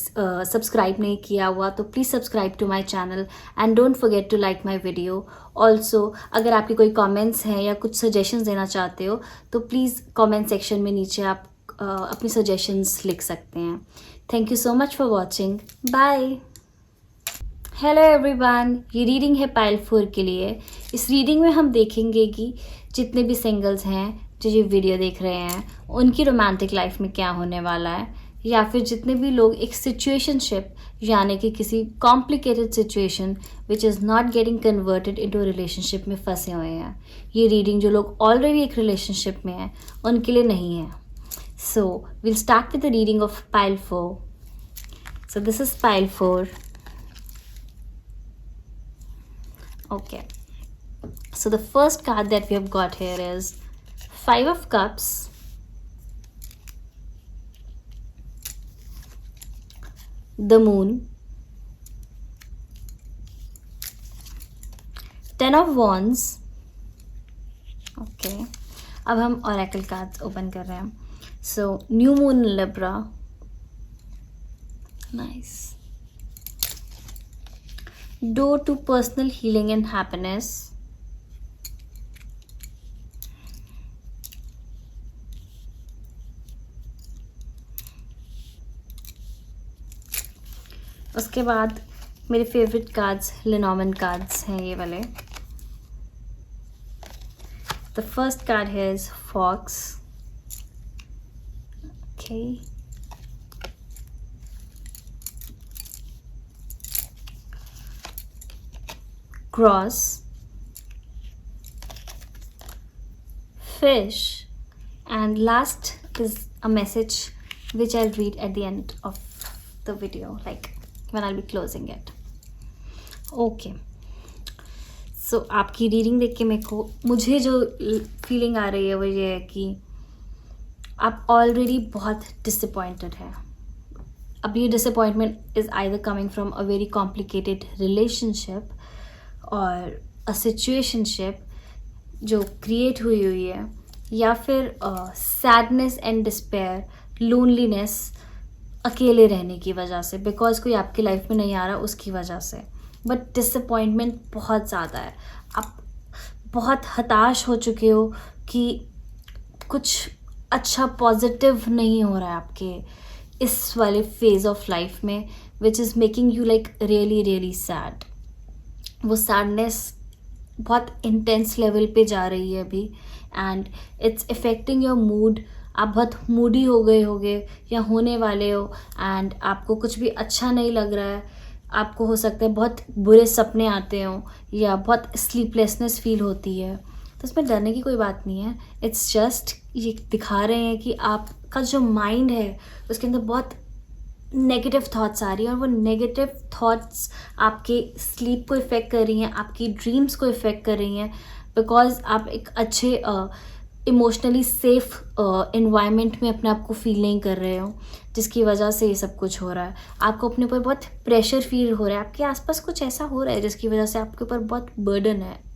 सब्सक्राइब नहीं किया हुआ तो please subscribe to my channel and don't forget to like my video. Also अगर आपके कोई कॉमेंट्स हैं या कुछ सजेशंस देना चाहते हो तो प्लीज़ कॉमेंट सेक्शन में नीचे आप अपनी सजेशंस लिख सकते हैं। Thank you so much for watching. Bye. Hello everyone, ये रीडिंग है पाइल 4 के लिए। इस रीडिंग में हम देखेंगे कि जितने भी सिंगल्स हैं जो ये वीडियो देख रहे हैं, उनकी रोमांटिक लाइफ में क्या होने वाला है, या फिर जितने भी लोग एक सिचुएशनशिप यानी कि किसी complicated situation which is not getting converted into relationship में फंसे हुए हैं। ये रीडिंग जो लोग ऑलरेडी एक रिलेशनशिप में हैं उनके लिए नहीं है। So will start with the reading of pile 4. So this is pile 4. Okay, so the first card that we have got here is 5 of Cups, the Moon, 10 of Wands. Okay, अब हम Oracle cards open कर रहे हैं. So New Moon in Libra. Nice. Door to personal healing and happiness. उसके बाद मेरे favourite cards लेनॉर्मन cards हैं ये वाले. The first card here is Fox. Okay. Cross, fish, and last is a message which I'll read at the end of the video, like when I'll be closing it. Okay, so आपकी reading देख के मुझे जो feeling आ रही है वो ये है कि आप ऑलरेडी बहुत डिसअपॉइंटेड है. अब ये disappointment is either coming from a very complicated relationship और अ सिचुएशनशिप जो क्रिएट हुई है, या फिर सैडनेस एंड डिस्पेयर, लोनलीनेस, अकेले रहने की वजह से, बिकॉज कोई आपकी लाइफ में नहीं आ रहा उसकी वजह से. बट डिसअपॉइंटमेंट बहुत ज़्यादा है. आप बहुत हताश हो चुके हो कि कुछ अच्छा पॉजिटिव नहीं हो रहा है आपके इस वाले फेज ऑफ लाइफ में, which is making you like really really sad. वो सैडनेस बहुत इंटेंस लेवल पे जा रही है अभी, एंड इट्स इफ़ेक्टिंग योर मूड. आप बहुत मूडी हो गए होगे या होने वाले हो, एंड आपको कुछ भी अच्छा नहीं लग रहा है. आपको हो सकता है बहुत बुरे सपने आते हों या बहुत स्लीपलेसनेस फील होती है. तो इसमें डरने की कोई बात नहीं है. इट्स जस्ट ये दिखा रहे हैं कि आपका जो माइंड है उसके अंदर बहुत नेगेटिव थॉट्स आ रही हैं और वो नेगेटिव थॉट्स आपके स्लीप को इफ़ेक्ट कर रही हैं, आपकी ड्रीम्स को इफ़ेक्ट कर रही हैं, बिकॉज़ आप एक अच्छे इमोशनली सेफ एनवायरनमेंट में अपने आप को फ़ील नहीं कर रहे हो, जिसकी वजह से ये सब कुछ हो रहा है। आपको अपने ऊपर बहुत प्रेशर फ़ील हो रहा है, आपके आसपास कुछ ऐसा हो रहा है जिसकी वजह से आपके ऊपर बहुत बर्डन है।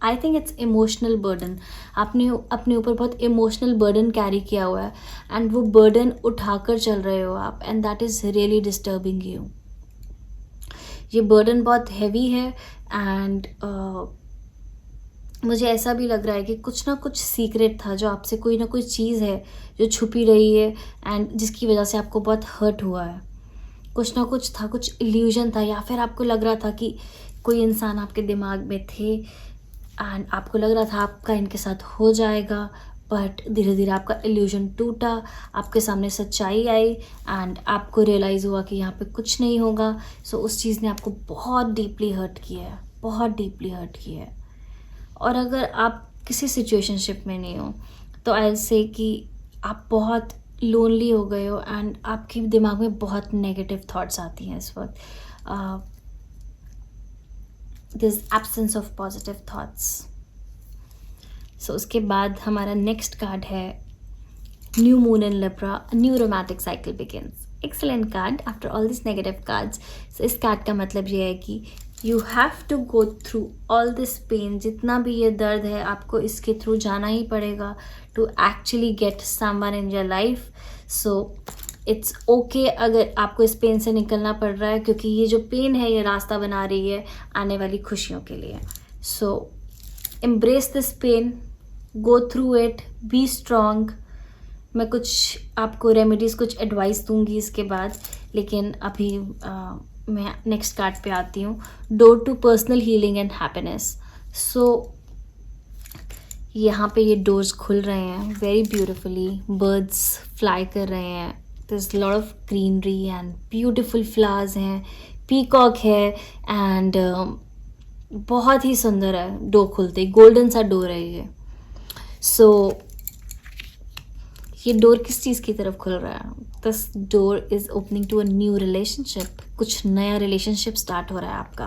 I think it's emotional burden. आपने अपने ऊपर बहुत इमोशनल बर्डन कैरी किया हुआ है एंड वो बर्डन उठाकर चल रहे हो आप, and that is really disturbing you. ये बर्डन बहुत हैवी है एंड मुझे ऐसा भी लग रहा है कि कुछ ना कुछ सीक्रेट था, जो आपसे कोई ना कोई चीज़ है जो छुपी रही है एंड जिसकी वजह से आपको बहुत हर्ट हुआ है। कुछ ना कुछ था, कुछ इल्यूजन था, या फिर आपको लग रहा था कि कोई इंसान आपके दिमाग में थे एंड आपको लग रहा था आपका इनके साथ हो जाएगा, बट धीरे धीरे आपका इल्यूजन टूटा, आपके सामने सच्चाई आई एंड आपको रियलाइज़ हुआ कि यहाँ पे कुछ नहीं होगा। सो उस चीज़ ने आपको बहुत डीपली हर्ट किया है, बहुत डीपली हर्ट किया है। और अगर आप किसी सिचुएशनशिप में नहीं हो तो आई विल से कि आप बहुत लोनली हो गए हो एंड आपके दिमाग में बहुत नेगेटिव थॉट्स आती हैं इस वक्त। This absence of positive thoughts. So उसके बाद हमारा नेक्स्ट कार्ड है new moon in Libra, new romantic cycle begins. Excellent card after all this negative cards. So इस कार्ड का मतलब ये है कि you have to go through all this pain, जितना भी ये दर्द है आपको इसके थ्रू जाना ही पड़ेगा to actually get someone in your life. So it's okay अगर आपको इस पेन से निकलना पड़ रहा है, क्योंकि ये जो पेन है ये रास्ता बना रही है आने वाली खुशियों के लिए। So embrace this pain, go through it, be strong. मैं कुछ आपको रेमेडीज़, कुछ एडवाइस दूंगी इसके बाद, लेकिन अभी मैं नेक्स्ट कार्ड पे आती हूँ। Door to personal healing and happiness. So यहाँ पे ये डोर्स खुल रहे हैं वेरी ब्यूटिफुली, बर्ड्स फ्लाई कर रहे हैं, there is lot of greenery and beautiful flowers हैं, पीकॉक है एंड बहुत ही सुंदर है। डोर खुलते, गोल्डन सा डोर है ये। सो ये डोर किस चीज़ की तरफ खुल रहा है? This door is opening to a new relationship. कुछ नया रिलेशनशिप स्टार्ट हो रहा है आपका,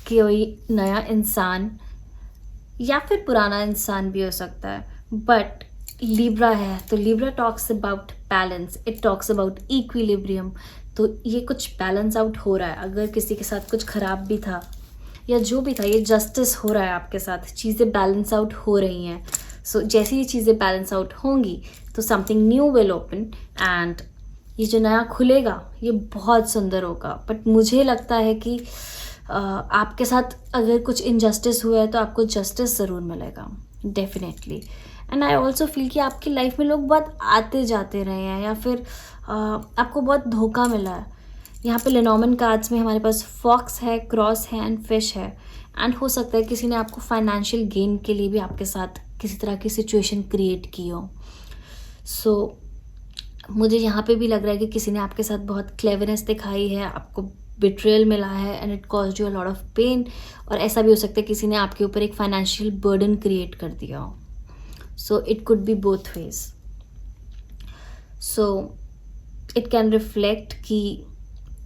कि कोई नया इंसान या फिर पुराना इंसान भी हो सकता है, बट लिब्रा है तो Libra talks about balance, it talks about equilibrium. तो ये कुछ बैलेंस आउट हो रहा है। अगर किसी के साथ कुछ खराब भी था या जो भी था, ये जस्टिस हो रहा है आपके साथ, चीज़ें बैलेंस आउट हो रही हैं। सो जैसे ये चीज़ें बैलेंस आउट होंगी तो something new will open and ये जो नया खुलेगा ये बहुत सुंदर होगा। बट मुझे लगता है कि आपके साथ अगर कुछ इनजस्टिस हुआ है तो आपको जस्टिस ज़रूर मिलेगा, definitely. And I also feel कि आपकी लाइफ में लोग बहुत आते जाते रहे हैं या फिर आपको बहुत धोखा मिला है। यहाँ पे लेनॉर्मन कार्ड्स में हमारे पास फॉक्स है, क्रॉस है एंड फिश है। एंड हो सकता है किसी ने आपको फाइनेंशियल गेन के लिए भी आपके साथ किसी तरह की सिचुएशन क्रिएट की हो। सो मुझे यहाँ पे भी लग रहा है कि किसी ने आपके साथ बहुत क्लेवरनेस दिखाई है, आपको बिट्रेयल मिला है and it caused you a lot of pain. और ऐसा भी हो सकता है किसी ने आपके ऊपर एक फाइनेंशियल बर्डन क्रिएट कर दिया हो। So it could be both ways. So it can reflect कि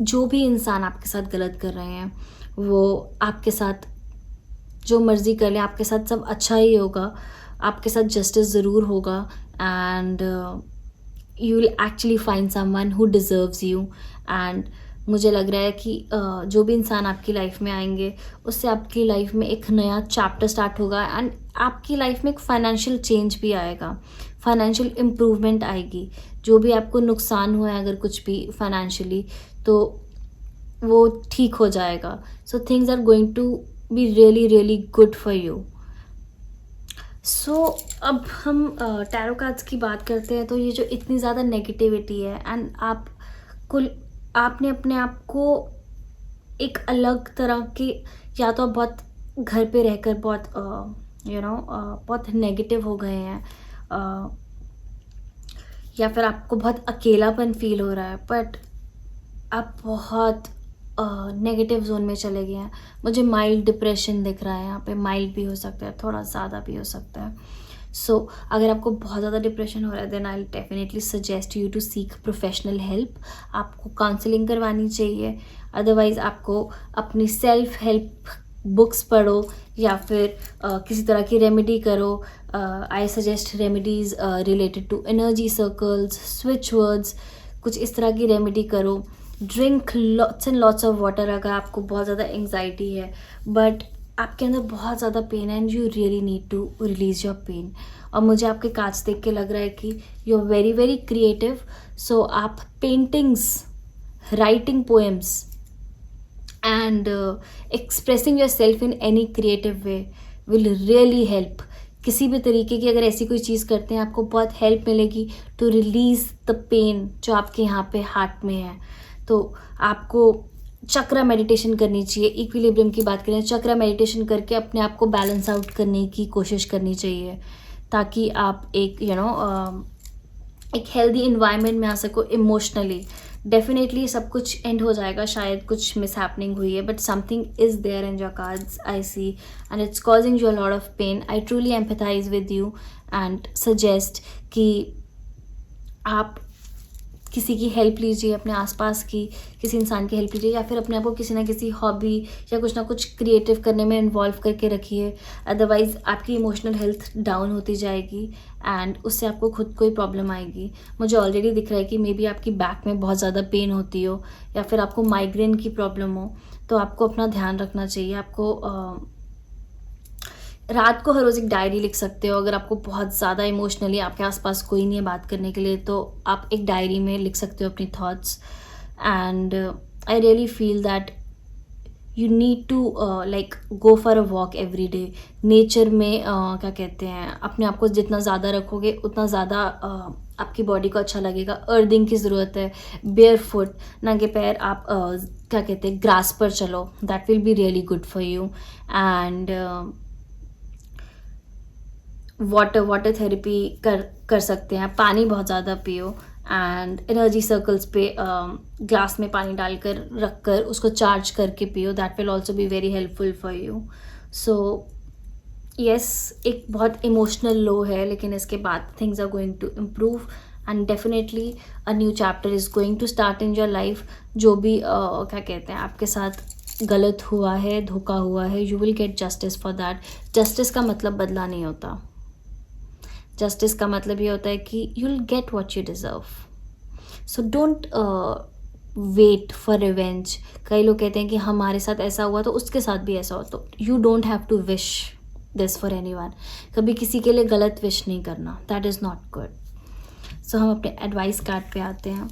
जो भी इंसान आपके साथ गलत कर रहे हैं वो आपके साथ जो मर्ज़ी कर ले, आपके साथ सब अच्छा ही होगा, आपके साथ जस्टिस ज़रूर होगा and you will actually find someone who deserves you. And मुझे लग रहा है कि जो भी इंसान आपकी लाइफ में आएंगे उससे आपकी लाइफ में एक नया चैप्टर स्टार्ट होगा एंड आपकी लाइफ में एक फाइनेंशियल चेंज भी आएगा, फाइनेंशियल इम्प्रूवमेंट आएगी। जो भी आपको नुकसान हुआ है अगर कुछ भी फाइनेंशियली, तो वो ठीक हो जाएगा। So things are going to be really really good for you. So अब हम टैरो कार्ड्स की बात करते हैं। तो ये जो इतनी ज़्यादा नेगेटिविटी है एंड आपने अपने आप को एक अलग तरह के, या तो आप बहुत घर पे रहकर बहुत बहुत नेगेटिव हो गए हैं, या फिर आपको बहुत अकेलापन फील हो रहा है, बट आप बहुत नेगेटिव जोन में चले गए हैं। मुझे माइल्ड डिप्रेशन दिख रहा है यहाँ पे, माइल्ड भी हो सकता है, थोड़ा ज़्यादा भी हो सकता है। सो अगर आपको बहुत ज़्यादा डिप्रेशन हो रहा है then I definitely suggest you to seek professional help. आपको काउंसलिंग करवानी चाहिए. अदरवाइज़ आपको अपनी सेल्फ हेल्प बुक्स पढ़ो या फिर किसी तरह की रेमेडी करो. I suggest remedies related to energy circles, switch words, कुछ इस तरह की रेमेडी करो. Drink lots and lots of water. अगर आपको बहुत ज़्यादा एंग्जाइटी है बट आपके अंदर बहुत ज़्यादा पेन है and you really need to release your pain. और मुझे आपके कार्ड्स देख के लग रहा है कि you are very very creative. So आप paintings, writing poems and expressing yourself in any creative way will really help. किसी भी तरीके की अगर ऐसी कोई चीज़ करते हैं आपको बहुत हेल्प मिलेगी टू रिलीज द पेन जो आपके यहाँ पे हार्ट में है. तो आपको चक्रा मेडिटेशन करनी चाहिए. इक्विलिब्रियम की बात करें, चक्रा मेडिटेशन करके अपने आप को बैलेंस आउट करने की कोशिश करनी चाहिए ताकि आप एक एक हेल्दी इन्वायरमेंट में आ सको इमोशनली. डेफिनेटली सब कुछ एंड हो जाएगा, शायद कुछ मिस हैपनिंग हुई है but something is there in your cards I see and it's causing you a lot of pain. I truly empathise with you and suggest कि आप किसी की हेल्प लीजिए, अपने आसपास की किसी इंसान की हेल्प लीजिए या फिर अपने आप को किसी ना किसी हॉबी या कुछ ना कुछ क्रिएटिव करने में इन्वॉल्व करके रखिए. अदरवाइज़ आपकी इमोशनल हेल्थ डाउन होती जाएगी एंड उससे आपको खुद को ही प्रॉब्लम आएगी. मुझे ऑलरेडी दिख रहा है कि मे बी आपकी बैक में बहुत ज़्यादा पेन होती हो या फिर आपको माइग्रेन की प्रॉब्लम हो. तो आपको अपना ध्यान रखना चाहिए. आपको रात को हर रोज़ एक डायरी लिख सकते हो. अगर आपको बहुत ज़्यादा इमोशनली आपके आसपास कोई नहीं है बात करने के लिए तो आप एक डायरी में लिख सकते हो अपनी thoughts. And I really feel that you need to like go for a walk every day. Nature में क्या कहते हैं, अपने आप को जितना ज़्यादा रखोगे उतना ज़्यादा आपकी बॉडी को अच्छा लगेगा. अर्दिंग की ज़रूरत है. बेयर फुट, नंगे पैर आप क्या कहते हैं ग्रास पर चलो. That will be really good for you. And water therapy कर सकते हैं. पानी बहुत ज़्यादा पियो एंड एनर्जी सर्कल्स पे ग्लास में पानी डालकर रख कर उसको चार्ज करके पियो. That will also be very helpful for you. So yes, एक बहुत इमोशनल लो है लेकिन इसके बाद things are going to improve and definitely a new chapter is going to start in your life. जो भी क्या कहते हैं आपके साथ गलत हुआ है, धोखा हुआ है, you will gate justice for that. Justice का मतलब बदला नहीं होता. जस्टिस का मतलब ये होता है कि you will get what you deserve. So don't wait for revenge. कई लोग कहते हैं कि हमारे साथ ऐसा हुआ तो उसके साथ भी ऐसा हो. तो you don't have to wish this for anyone. कभी किसी के लिए गलत विश नहीं करना. That is not good. So हम अपने एडवाइस कार्ड पे आते हैं.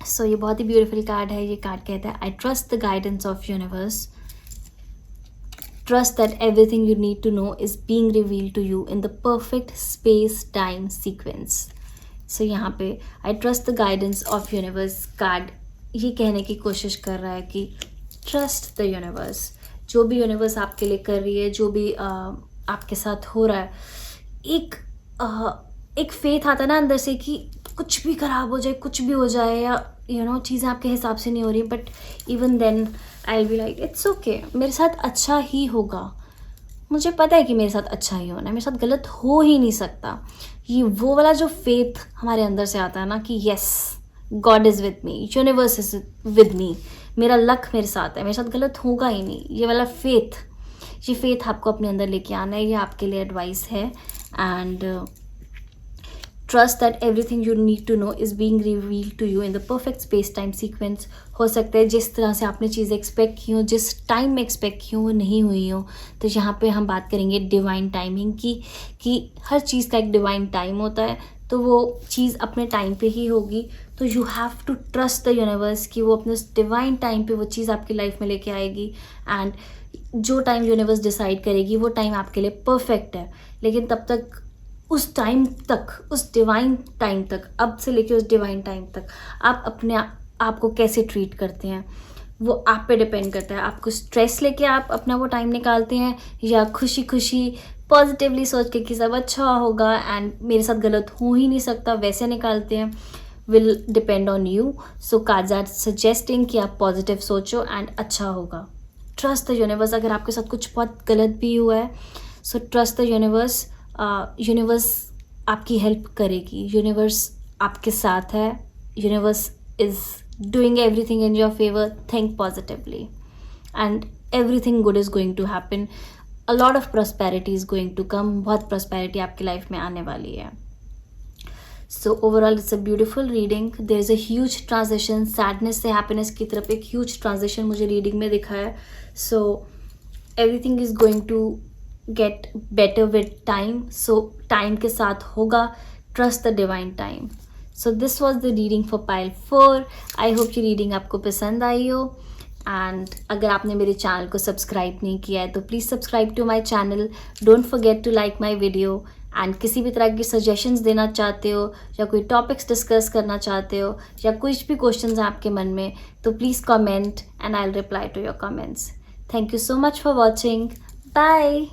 सो ये बहुत ही ब्यूटीफुल कार्ड है. ये कार्ड कहता है I trust the guidance of universe. Trust that everything you need to know is being revealed to you in the perfect space-time sequence. So यहाँ पे I trust the guidance of universe card ये कहने की कोशिश कर रहा है कि trust the universe. जो भी यूनिवर्स आपके लिए कर रही है, जो भी आपके साथ हो रहा है, एक फेथ आता है ना अंदर से कि कुछ भी खराब हो जाए, कुछ भी हो जाए या चीज़ें आपके हिसाब से नहीं हो रही but even then I be like it's okay, मेरे साथ अच्छा ही होगा. मुझे पता है कि मेरे साथ अच्छा ही होना है, मेरे साथ गलत हो ही नहीं सकता. ये वो वाला जो फेथ हमारे अंदर से आता है ना कि yes God is with me, universe is with me, मेरा लक मेरे साथ है, मेरे साथ गलत होगा ही नहीं. ये वाला ये फेथ आपको अपने अंदर लेके आना है. ये आपके लिए एडवाइस है. And trust that everything you need to know is being revealed to you in the perfect space time sequence. हो सकता है जिस तरह से आपने चीज़ें एक्सपेक्ट की हो, जिस टाइम में एक्सपेक्ट की हो वो नहीं हुई हो. तो यहाँ पे हम बात करेंगे डिवाइन टाइमिंग की कि हर चीज़ का एक डिवाइन टाइम होता है. तो वो चीज़ अपने टाइम पे ही होगी. तो you have to trust the universe कि वो अपने डिवाइन टाइम पे वो चीज़ आपकी लाइफ में लेके आएगी. एंड जो टाइम यूनिवर्स डिसाइड करेगी वो टाइम आपके लिए परफेक्ट है. लेकिन तब तक उस टाइम तक, उस डिवाइन टाइम तक, अब से लेके उस डिवाइन टाइम तक आप अपने आपको कैसे ट्रीट करते हैं वो आप पे डिपेंड करता है. आपको स्ट्रेस लेके आप अपना वो टाइम निकालते हैं या खुशी खुशी पॉजिटिवली सोच के कि सब अच्छा होगा एंड मेरे साथ गलत हो ही नहीं सकता वैसे निकालते हैं. Will depend on you. So cards are suggesting कि आप पॉजिटिव सोचो एंड अच्छा होगा. Trust the universe. अगर आपके साथ कुछ बहुत गलत भी हुआ है so trust the universe. Universe आपकी हेल्प करेगी, यूनिवर्स आपके साथ है, universe is doing everything in your favour. Think positively and everything good is going to happen. A lot of prosperity is going to come. बहुत prosperity आपकी life में आने वाली है. So overall it's a beautiful reading. There is a huge transition, sadness से happiness की तरफ एक huge transition मुझे reading में दिखा है. So everything is going to get better with time. So time के साथ होगा. Trust the divine time. So this was the reading for pile 4. I hope ये reading आपको पसंद आई हो. एंड अगर आपने मेरे चैनल को सब्सक्राइब नहीं किया है तो please subscribe to my channel. Don't forget to like my video. And किसी भी तरह की सजेशंस देना चाहते हो या कोई टॉपिक्स डिस्कस करना चाहते हो या कुछ भी क्वेश्चंस हैं आपके मन में तो please comment and I will reply to your comments. Thank you so much for watching. Bye.